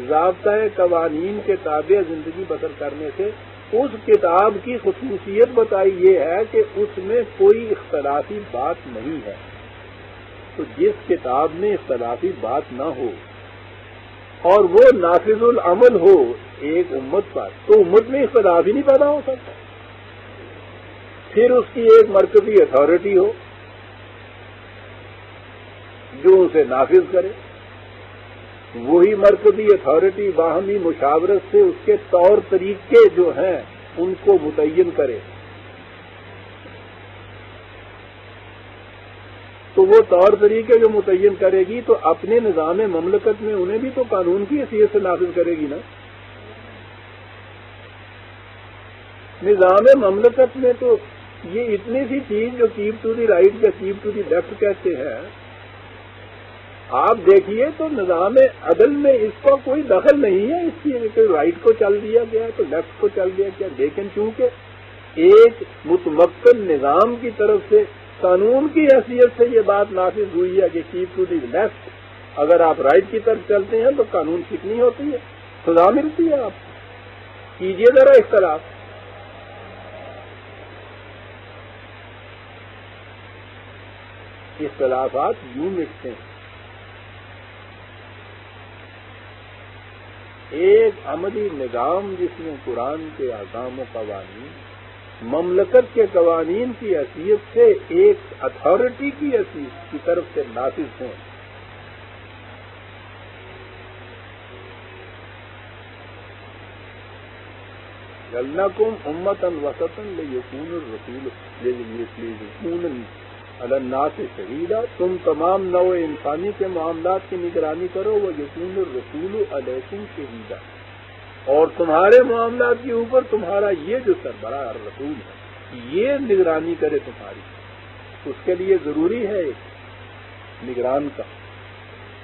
ضابطۂ قوانین کے تابع زندگی بسر کرنے سے. اس کتاب کی خصوصیت بتائی یہ ہے کہ اس میں کوئی اختلافی بات نہیں ہے. تو جس کتاب میں اختلافی بات نہ ہو اور وہ نافذ العمل ہو ایک امت پر، تو امت میں اختلاف ہی نہیں پیدا ہو سکتا. پھر اس کی ایک مرکزی اتھارٹی ہو جو اسے نافذ کرے، وہی مرکزی اتھارٹی باہمی مشاورت سے اس کے طور طریقے جو ہیں ان کو متعین کرے. تو وہ طور طریقے جو متعین کرے گی تو اپنے نظام مملکت میں انہیں بھی تو قانون کی حیثیت سے نافذ کرے گی نا. نظام مملکت میں تو یہ اتنی سی چیز جو کیپ ٹو دی رائٹ یا کیپ ٹو دی لیفٹ کہتے ہیں، آپ دیکھیے تو نظام عدل میں اس کا کوئی دخل نہیں ہے، اس کی کوئی رائٹ کو چل دیا گیا تو لیفٹ کو چل دیا گیا، لیکن چونکہ ایک متمکن نظام کی طرف سے قانون کی حیثیت سے یہ بات نافذ ہوئی ہے کہ کیپ ٹو دی لیفٹ، اگر آپ رائٹ کی طرف چلتے ہیں تو قانون کتنی ہوتی ہے، سزا ملتی ہے، آپ کیجئے ذرا اختلاف۔ اختلافات یوں مٹتے ہیں، ایک عملی نظام جس میں قرآن کے احکام و قوانین مملکت کے قوانین کی حیثیت سے ایک اتھارٹی کی حیثیت کی طرف سے نافذ ہوں، جعلناکم امۃ وسطا لیکون الرسول لیکون علی الناس شہیدا، تم تمام نوع انسانی کے معاملات کی نگرانی کرو، وہ یکون الرسول علیکم شہیدا، اور تمہارے معاملات کے اوپر تمہارا یہ جو سربراہ رسول ہے یہ نگرانی کرے تمہاری، اس کے لیے ضروری ہے ایک نگران کا،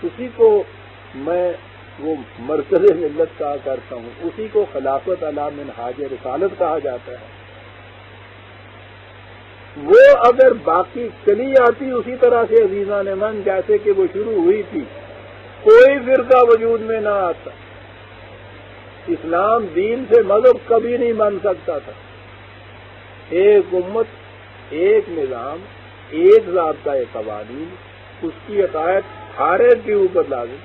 اسی کو میں وہ مرکز ملت کہا کرتا ہوں، اسی کو خلافت علی منہاج رسالت کہا جاتا ہے۔ وہ اگر باقی چلی آتی اسی طرح سے عزیزان من جیسے کہ وہ شروع ہوئی تھی، کوئی فرقہ وجود میں نہ آتا، اسلام دین سے مذہب کبھی نہیں بن سکتا تھا، ایک امت، ایک نظام، ایک ضابطۂ قوانین، اس کی اطاعت ہر ایک کے اوپر لازم۔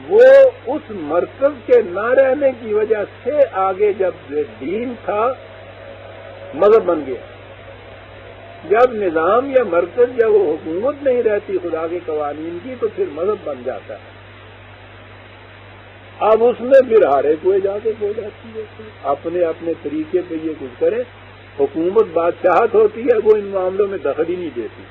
وہ اس مرکز کے نہ رہنے کی وجہ سے آگے جب دین تھا مذہب بن گیا، جب نظام یا مرکز یا وہ حکومت نہیں رہتی خدا کے قوانین کی تو پھر مذہب بن جاتا ہے۔ اب اس میں پھر ہر ایک کوئی جا کے ہو جاتی ہے، اپنے اپنے طریقے پہ یہ کچھ کرے، حکومت بادشاہت ہوتی ہے، وہ ان معاملوں میں دخل ہی نہیں دیتی،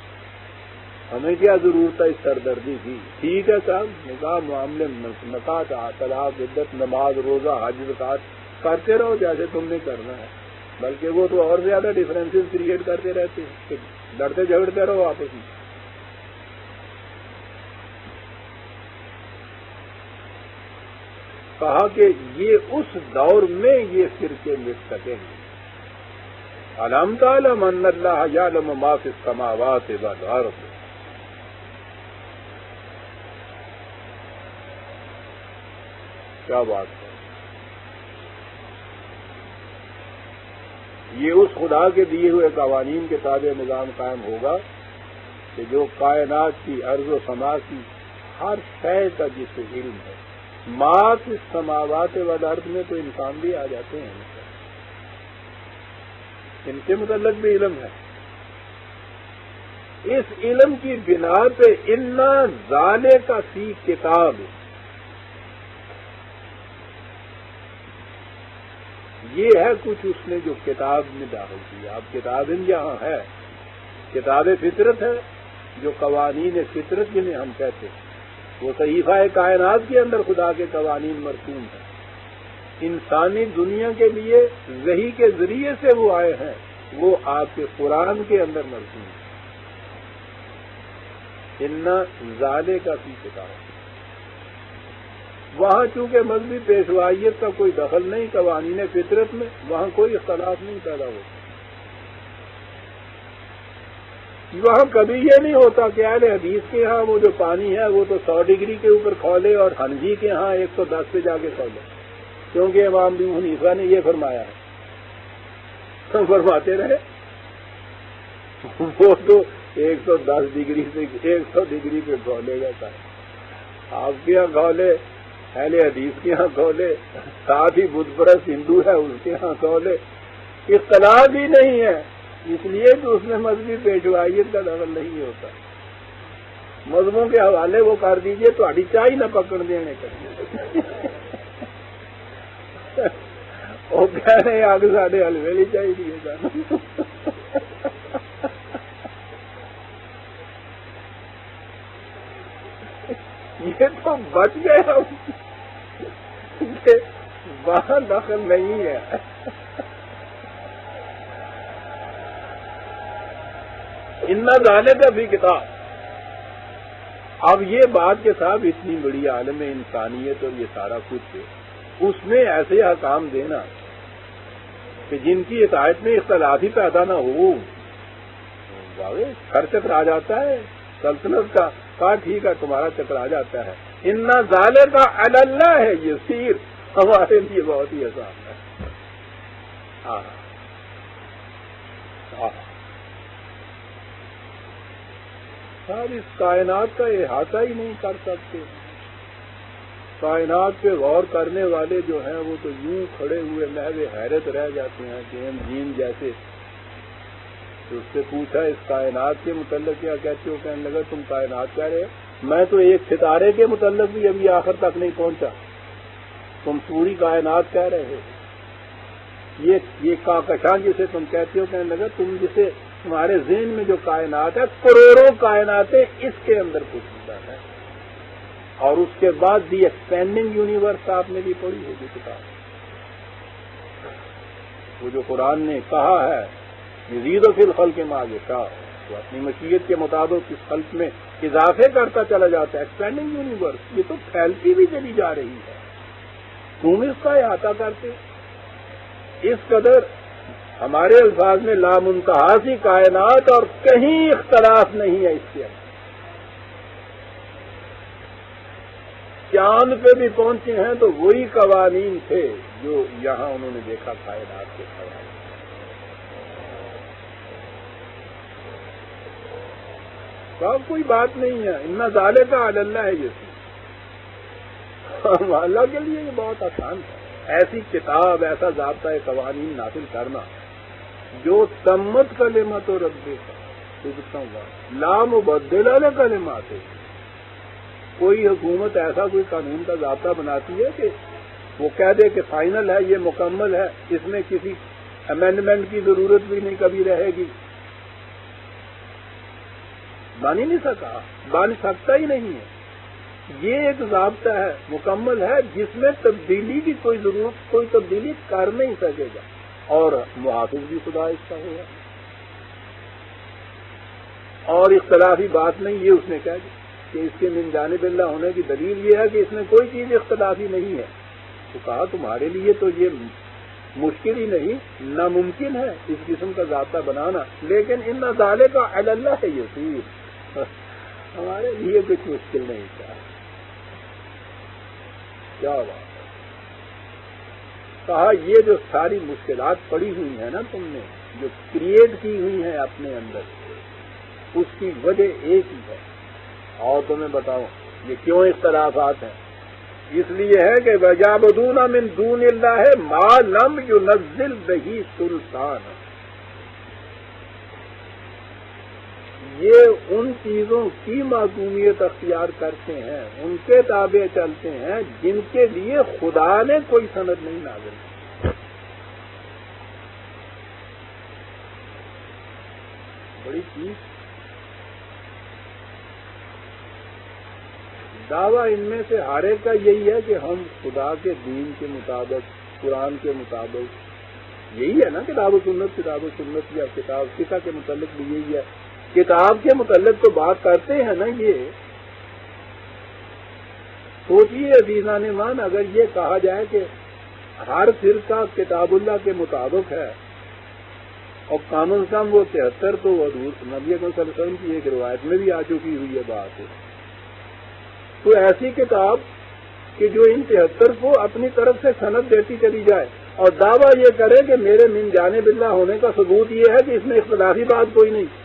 ہمیں کیا ضرورت ہے اس سردردی کی، ٹھیک ہے صاحب نکاح معاملے نکاح طلاق عدت نماز روزہ حج زکات کرتے رہو جیسے تم نے کرنا ہے، بلکہ وہ تو اور زیادہ ڈفرینسز کریٹ کرتے رہتے ہیں کہ لڑتے جھگڑتے رہو آپس میں۔ کہا کہ یہ اس دور میں یہ فرقے مٹ سکیں گے۔ الم تعلم ان اللہ یعلم ما فی السماوات والارض، کیا بات ہے، یہ اس خدا کے دیے ہوئے قوانین کے تابع نظام قائم ہوگا کہ جو کائنات کی ارض و سما کی ہر شے کا جسے علم ہے، ما فی السماوات والارض میں تو انسان بھی آ جاتے ہیں، ان کے متعلق بھی علم ہے، اس علم کی بنا پہ انا ذالک فی کتاب، یہ ہے کچھ اس نے جو کتاب میں داخل کیا۔ اب کتابیں جہاں ہے، کتاب فطرت ہے، جو قوانین فطرت جنہیں ہم کہتے ہیں، وہ صحیفہ کائنات کے اندر خدا کے قوانین مرسوم ہیں، انسانی دنیا کے لیے وحی کے ذریعے سے وہ آئے ہیں، وہ آپ کے قرآن کے اندر مرسوم ہیں۔ انا ذالک فی کتاب، وہاں چونکہ مذہبی پیشوائیت کا کوئی دخل نہیں قوانین فطرت میں، وہاں کوئی اختلاف نہیں پیدا ہوتا، وہاں کبھی یہ نہیں ہوتا کہ اہل حدیث کے ہاں وہ جو پانی ہے وہ تو 100 ڈگری کے اوپر کھولے اور حنفی کے ہاں 110 پہ جا کے کھولے، کیونکہ امام ابو حنیفہ نے یہ فرمایا ہے، فرماتے رہے، وہ تو 110 ڈگری سے 100 ڈگری پہ کھولے گا، آپ کے یہاں کھولے، اہل حدیث کے ہاں کھولے، ساتھ ہی بت پرست ہندو ہے اس کے ہاں کھولے، اختلاف ہی نہیں ہے، اس لیے کہ اس میں مذہبی پیشوائیت کا دخل نہیں ہوتا۔ مذہبوں کے حوالے وہ کر دیجئے تو ہڈی چاہی نہ پکڑ دینے کا، وہ کہہ رہے ہیں آگے ساڑھے حلوے نہیں چاہیے گا، یہ تو بچ گئے وہاں دخل نہیں ہے۔ اِنَّ ذَلِكَ فِي کتاب. اب یہ بات کے صاحب اتنی بڑی عالم انسانیت اور یہ سارا کچھ ہے، اس میں ایسے احکام دینا کہ جن کی اطاعت میں اختلاف ہی پیدا نہ ہو، گھر چکرا جاتا ہے سلطنت کا. کہا ٹھیک ہے تمہارا چکرا جاتا ہے. اِنَّ ذَلِكَ عَلَى اللَّهِ يَسِيرٌ، ہمارے لیے بہت ہی آسان ہے. صاحب اس کائنات کا احاطہ ہی نہیں کر سکتے. کائنات پہ غور کرنے والے جو ہیں وہ تو یوں کھڑے ہوئے محو حیرت رہ جاتے ہیں کہ ہم جین جیسے. تو اس سے پوچھا اس کائنات کے متعلق کیا کہتے ہو؟ کہنے لگا تم کائنات کہہ رہے ہو، میں تو ایک ستارے کے متعلق بھی ابھی آخر تک نہیں پہنچا، تم پوری کائنات کہہ رہے ہو. یہ کاکشاں جسے تم کہتے ہو، کہنے لگا تم جسے تمہارے ذہن میں جو کائنات ہے کروڑوں کائناتیں اس کے اندر کچھ ہے. اور اس کے بعد دی ایکسپینڈنگ یونیورس آپ نے بھی پڑھی ہوگی کتاب، وہ جو قرآن نے کہا ہے یزید فی الخلق ما یشاء، وہ اپنی مشیت کے مطابق اس خلق میں اضافے کرتا چلا جاتا ہے. ایکسپینڈنگ یونیورس یہ تو پھیلتی بھی چلی جا رہی ہے، تم اس کا احاطہ کرتے. اس قدر ہمارے الفاظ میں لامنتہا سی کائنات اور کہیں اختلاف نہیں ہے اس کے اندر. چاند پہ بھی پہنچے ہیں تو وہی قوانین تھے جو یہاں انہوں نے دیکھا کائنات کے قوانین. اب کوئی بات نہیں ہے. اِنَّ ذَلِكَ عَلَى اللَّهِ يَسِيرٌ، اللہ کے لیے یہ بہت آسان ہے. ایسی کتاب، ایسا ضابطۂ قوانین نافذ کرنا جو تمت کلمت و ربک لا مبدل لکلماتہ. کوئی حکومت ایسا کوئی قانون کا ضابطہ بناتی ہے کہ وہ کہہ دے کہ فائنل ہے، یہ مکمل ہے، اس میں کسی امینڈمنٹ کی ضرورت بھی نہیں کبھی رہے گی. بن ہی نہیں سکا، بن سکتا ہی نہیں ہے. یہ ایک ضابطہ ہے، مکمل ہے، جس میں تبدیلی کی کوئی ضرورت، کوئی تبدیلی کر نہیں سکے گا. اور محافظ بھی خدا اس کا ہوگا. اور اختلافی بات نہیں، یہ اس نے کہا کہ اس کے من جانب اللہ ہونے کی دلیل یہ ہے کہ اس میں کوئی چیز اختلافی نہیں ہے. تو کہا تمہارے لیے تو یہ مشکل ہی نہیں، ناممکن ہے اس قسم کا ضابطہ بنانا. لیکن ان ذالک علی اللہ یسیر، ہمارے لیے کچھ مشکل نہیں تھا. کیا بات ہے. کہا یہ جو ساری مشکلات پڑی ہوئی ہیں نا تم نے، جو کریٹ کی ہوئی ہیں اپنے اندر، اس کی وجہ ایک ہی ہے. اور تمہیں بتاؤں یہ کیوں اختلافات ہیں. اس لیے ہے کہ وَيَعْبُدُونَ مِن دُونِ اللَّهِ مَا لَمْ يُنَزِّلْ بِهِ سُلْطَانًا. یہ ان چیزوں کی معصومیت اختیار کرتے ہیں، ان کے تابع چلتے ہیں جن کے لیے خدا نے کوئی سند نہیں نازل کی. بڑی چیز. دعویٰ ان میں سے ہر ایک کا یہی ہے کہ ہم خدا کے دین کے مطابق، قرآن کے مطابق، یہی ہے نا کتاب و سنت یا کتاب فقہ کے متعلق بھی یہی ہے. کتاب کے متعلق تو بات کرتے ہیں نا. یہ سوچیے عزیزان مان، اگر یہ کہا جائے کہ ہر فرقہ کتاب اللہ کے مطابق ہے اور کم از کم وہ 73 تو حضور نبی اکرم صلی اللہ علیہ وسلم کی ایک روایت میں بھی آ چکی ہوئی ہے بات ہے، تو ایسی کتاب کہ جو ان 73 کو اپنی طرف سے سند دیتی چلی جائے اور دعویٰ یہ کرے کہ میرے من جانب اللہ ہونے کا ثبوت یہ ہے کہ اس میں اختلافی بات کوئی نہیں.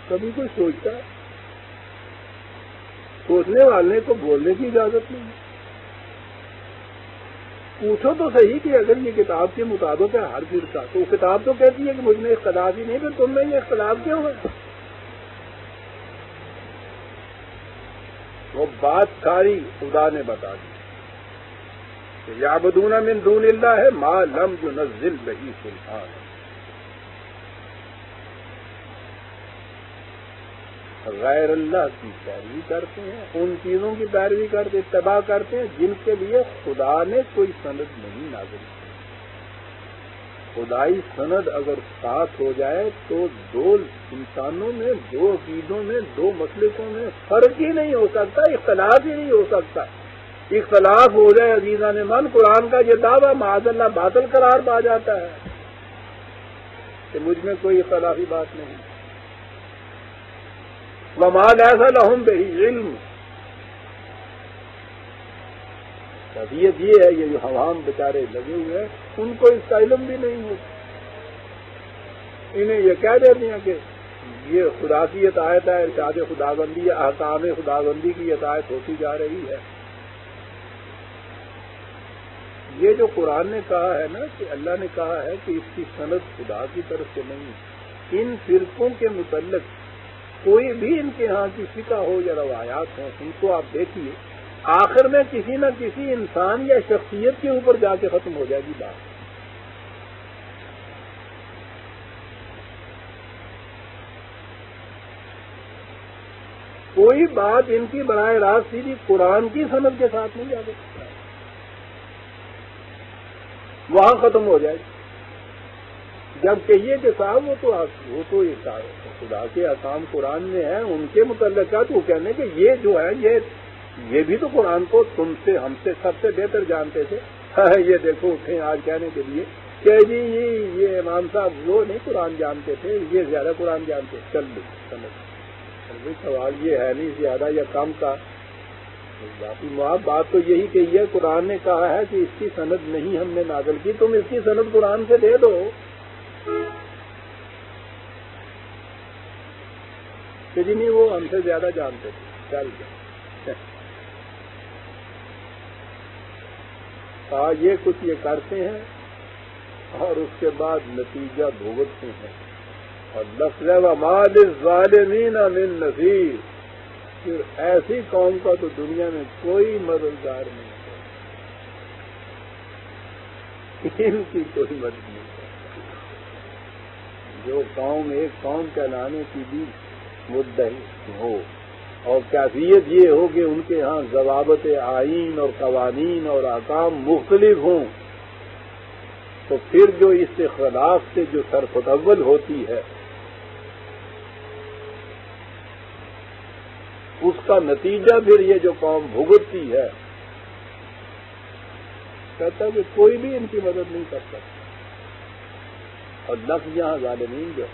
کبھی کوئی سوچتا ہے؟ سوچنے والے کو بولنے کی اجازت نہیں. پوچھو تو صحیح کہ اگر یہ کتاب کے مطابق ہے ہر فرقہ، تو کتاب تو کہتی ہے کہ مجھ میں اختلاف ہی نہیں، پھر تم میں یہ اختلاف کیوں ہے؟ وہ بات ساری خدا نے بتا دی کہ یعبدون من دون اللہ ما لم ينزل بہ سلطان. غیر اللہ کی پیروی کرتے ہیں، ان چیزوں کی پیروی کرتے، اتباع کرتے ہیں جن کے لیے خدا نے کوئی سند نہیں نازل کی. خدائی سند اگر ساتھ ہو جائے تو دو انسانوں میں، دو عقیدوں میں، دو مسلکوں میں فرق ہی نہیں ہو سکتا، اختلاف ہی نہیں ہو سکتا۔ اختلاف ہو جائے عزیزان من، قرآن کا یہ دعویٰ معاذ اللہ باطل قرار پا جاتا ہے کہ مجھ میں کوئی اختلافی بات نہیں۔ وما لیس لہم بہ علم، طبیعت یہ ہے، یہ جو عوام بیچارے لگے ہوئے ہیں ان کو اس کا علم بھی نہیں ہوتا، انہیں یہ کہہ دیتے ہیں کہ یہ خدا کی اطاعت ہے، ارشاد خداوندی ہے، احکام خداوندی کی اطاعت ہوتی جا رہی ہے۔ یہ جو قرآن نے کہا ہے نا کہ اللہ نے کہا ہے کہ اس کی سند خدا کی طرف سے نہیں، ان فرقوں کے متعلق کوئی بھی ان کے ہاں کی فقہ ہو یا روایات ہوں، ان کو آپ دیکھیے آخر میں کسی نہ کسی انسان یا شخصیت کے اوپر جا کے ختم ہو جائے گی بات۔ کوئی بات ان کی براہ راست سیدھی قرآن کی سند کے ساتھ نہیں جا سکتا، وہاں ختم ہو جائے گی۔ جب کہیے کہ صاحب وہ تو خدا کے احکام قرآن میں ہیں، ان کے متعلق کیا تو کہنے کہ یہ جو ہے یہ بھی تو قرآن کو تم سے ہم سے سب سے بہتر جانتے تھے، یہ دیکھو اٹھے آج کہنے کے لیے کہ جی یہ امام صاحب وہ نہیں قرآن جانتے تھے، یہ زیادہ قرآن جانتے، چل بھائی سوال یہ ہے نہیں زیادہ یا کم کا، باقی بات تو یہی کہی ہے، قرآن نے کہا ہے کہ اس کی سند نہیں ہم نے نازل کی، تم اس کی سند قرآن سے دے دو کہ جی نہیں وہ ہم سے زیادہ جانتے تھے، چل گیا۔ یہ کچھ یہ کرتے ہیں اور اس کے بعد نتیجہ بھگتتے ہیں، اور لفظ وما للظالمین من نصیر، پھر ایسی قوم کا تو دنیا میں کوئی مددگار نہیں ہے، ان کی کوئی مدد نہیں ہے۔ جو قوم ایک قوم کہلانے کی بھی مدعی ہو اور کیفیت یہ ہو کہ ان کے ہاں ضوابط آئین اور قوانین اور احکام مختلف ہوں، تو پھر جو اس سے خلاف سے جو سرفتول ہوتی ہے اس کا نتیجہ پھر یہ جو قوم بھگتتی ہے، کہتا ہے کہ کوئی بھی ان کی مدد نہیں کر سکتا۔ اور لفظ یہاں ظالمین جو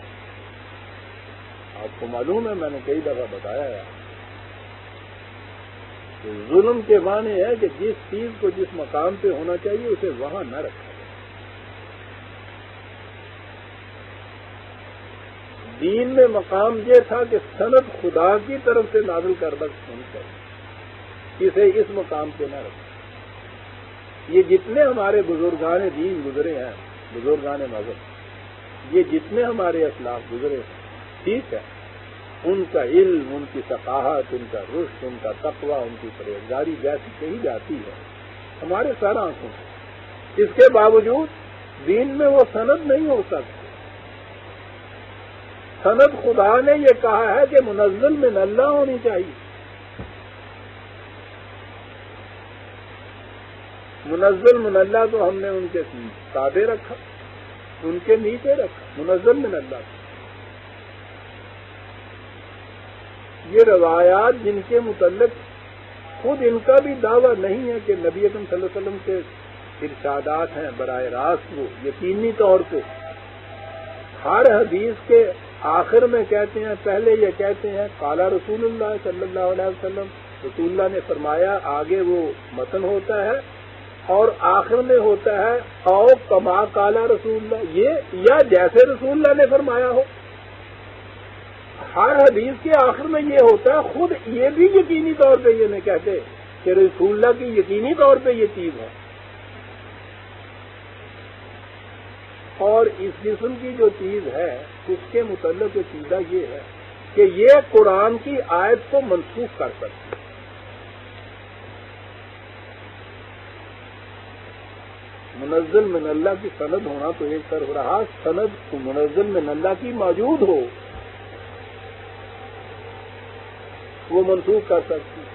آپ کو معلوم ہے، میں نے کئی دفعہ بتایا ہے کہ ظلم کے معنی ہے کہ جس چیز کو جس مقام پہ ہونا چاہیے اسے وہاں نہ رکھا۔ دین میں مقام یہ تھا کہ سند خدا کی طرف سے نازل کردہ ہونی چاہیے، اسے اس مقام پہ نہ رکھا۔ یہ جتنے ہمارے بزرگان دین گزرے ہیں، بزرگان مذہب، یہ جتنے ہمارے اسلاف گزرے ہیں، ٹھیک ہے، ان کا علم، ان کی ثقافت، ان کا رشد، ان کا تقوی، ان کی پرہیزگاری جیسی کہی جاتی ہے ہمارے سر آنکھوں سے، اس کے باوجود دین میں وہ سند نہیں ہو سکتی۔ سند خدا نے یہ کہا ہے کہ منزل من اللہ ہونی چاہیے، منزل من اللہ تو ہم نے ان کے تابع رکھا، ان کے نیچے رکھا، منزل من اللہ۔ یہ روایات جن کے متعلق خود ان کا بھی دعویٰ نہیں ہے کہ نبی اکرم صلی اللہ علیہ وسلم کے ارشادات ہیں براہ راست، وہ یقینی طور پہ ہر حدیث کے آخر میں کہتے ہیں، پہلے یہ کہتے ہیں قال رسول اللہ صلی اللہ علیہ وسلم، رسول اللہ نے فرمایا، آگے وہ متن ہوتا ہے اور آخر میں ہوتا ہے او کما قال رسول اللہ، یہ یا جیسے رسول اللہ نے فرمایا ہو۔ ہر حدیث کے آخر میں یہ ہوتا ہے، خود یہ بھی یقینی طور پہ یہ نہیں کہتے کہ رسول اللہ کی یقینی طور پہ یہ چیز ہے۔ اور اس قسم کی جو چیز ہے اس کے متعلق عقیدہ یہ ہے کہ یہ قرآن کی آیت کو منسوخ کر سکتی ہے۔ منزل من اللہ کی سند ہونا تو ایک طرف رہا، سند منزل من اللہ کی موجود ہو وہ منسوخ کر سکتی ہے۔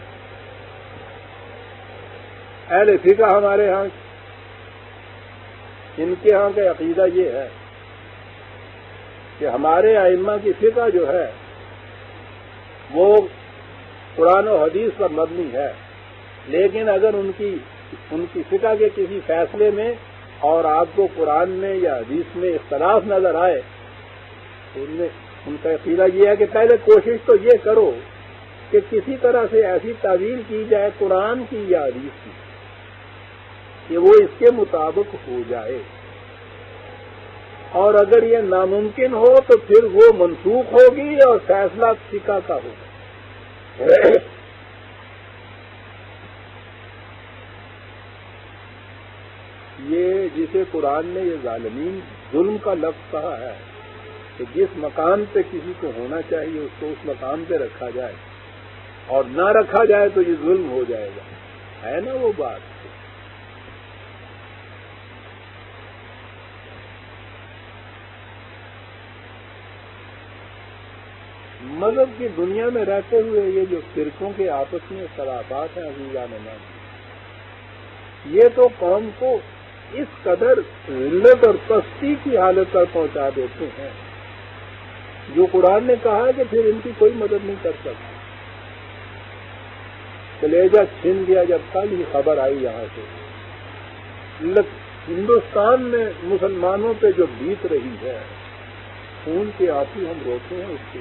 اہل فقہ ہمارے ہاں ان کے ہاں کا عقیدہ یہ ہے کہ ہمارے ائمہ کی فقہ جو ہے وہ قرآن و حدیث پر مبنی ہے، لیکن اگر ان کی فقہ کے کسی فیصلے میں اور آپ کو قرآن میں یا حدیث میں اختلاف نظر آئے تو ان کا عقیدہ یہ ہے کہ پہلے کوشش تو یہ کرو کہ کسی طرح سے ایسی تعویل کی جائے قرآن کی یا حدیث کی کہ وہ اس کے مطابق ہو جائے، اور اگر یہ ناممکن ہو تو پھر وہ منسوخ ہوگی اور فیصلہ فقہ کا ہوگا۔ یہ جسے قرآن نے یہ ظالمین ظلم کا لفظ کہا ہے کہ جس مقام پہ کسی کو ہونا چاہیے اس کو اس مقام پہ رکھا جائے اور نہ رکھا جائے تو یہ ظلم ہو جائے گا، ہے نا وہ بات۔ مذہب کی دنیا میں رہتے ہوئے یہ جو فرقوں کے آپس میں اختلافات ہیں عزیزان من، یہ تو قوم کو اس قدر ذلت اور پستی کی حالت پر پہنچا دیتے ہیں جو قرآن نے کہا ہے کہ پھر ان کی کوئی مدد نہیں کر سکتا۔ کلیجہ چھن گیا جب کل ہی خبر آئی یہاں سے، ہندوستان میں مسلمانوں پہ جو بیت رہی ہے خون کے آنسو ہم روتے ہیں اس کے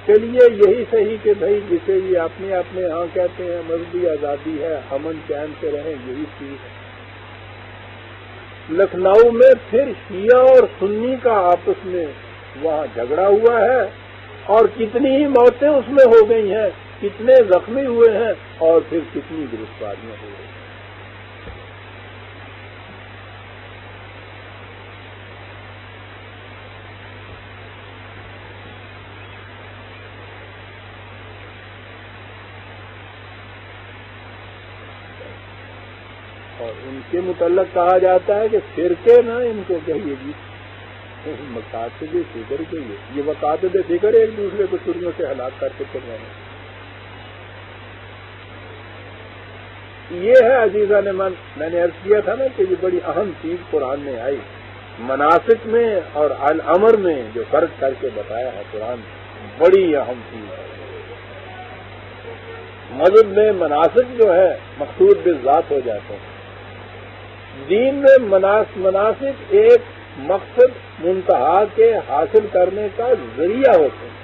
چلیے یہی صحیح کہ بھائی جسے یہ اپنے ہاں کہتے ہیں مذہبی آزادی ہے، امن چین سے رہیں، یہی چیز ہے۔ لکھنؤ میں پھر شیعہ اور سنی کا آپس میں وہاں جھگڑا ہوا ہے اور کتنی ہی موتیں اس میں ہو گئی ہیں، کتنے زخمی ہوئے ہیں اور پھر کتنی گرفتاریاں ہو گئی۔ اور ان کے متعلق کہا جاتا ہے کہ فرقے نہ ان کو کہیے جی، مقاصد فکر کہیے، یہ مقاصد فکر ایک دوسرے کو چڑیوں سے ہلاک کر کے چل رہے ہیں۔ یہ ہے عزیزان من، میں نے عرض کیا تھا نا کہ یہ بڑی اہم چیز قرآن میں آئی، مناسک میں اور الامر میں جو فرق کر کے بتایا ہے قرآن، بڑی اہم چیز ہے۔ مذہب میں مناسک جو ہے مقصود بالذات ہو جاتے ہیں، دین میں مناسک ایک مقصد منتہا کے حاصل کرنے کا ذریعہ ہوتے ہیں۔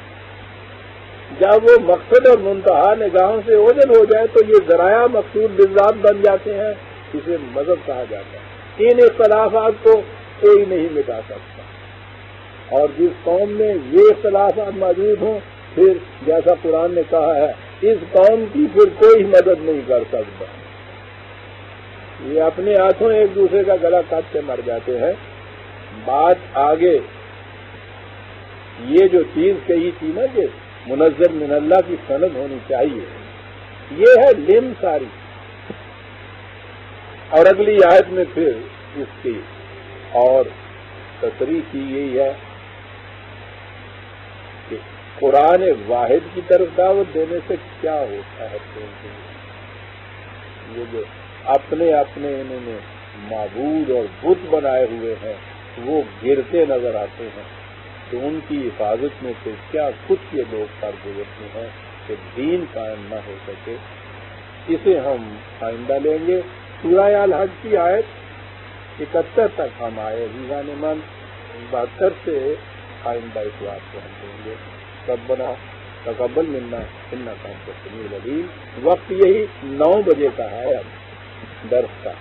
جب وہ مقصد اور منتہا نگاہوں سے اوجھل ہو جائے تو یہ ذرائع مقصود بالذات بن جاتے ہیں، اسے مذہب کہا جاتا ہے۔ ان اختلافات کو کوئی نہیں مٹا سکتا، اور جس قوم میں یہ اختلافات موجود ہوں پھر جیسا قرآن نے کہا ہے اس قوم کی پھر کوئی مدد نہیں کر سکتا، یہ اپنے ہاتھوں ایک دوسرے کا گلا کاٹ کے مر جاتے ہیں۔ بات آگے یہ جو چیز کہی تھی نا کہ منزل من اللہ کی سند ہونی چاہیے، یہ ہے لم ساری، اور اگلی آیت میں پھر اس کی اور تصریح کی گئی ہے کہ قرآن واحد کی طرف دعوت دینے سے کیا ہوتا ہے۔ یہ جو اپنے انہوں نے معبود اور بت بنائے ہوئے ہیں وہ گرتے نظر آتے ہیں، تو ان کی حفاظت میں سے کیا کچھ یہ لوگ کر گزرتے ہیں کہ دین قائم نہ ہو سکے۔ اسے ہم آئندہ لیں گے۔ سورہ الحج کی آیت 71 تک ہم آئے عزیزان من، 72 سے آئندہ اس بات کو ہم دیں گے۔ ربنا تقبل منا انک انت السمیع العلیم۔ وقت یہی 9 بجے کا ہے اب درس کا۔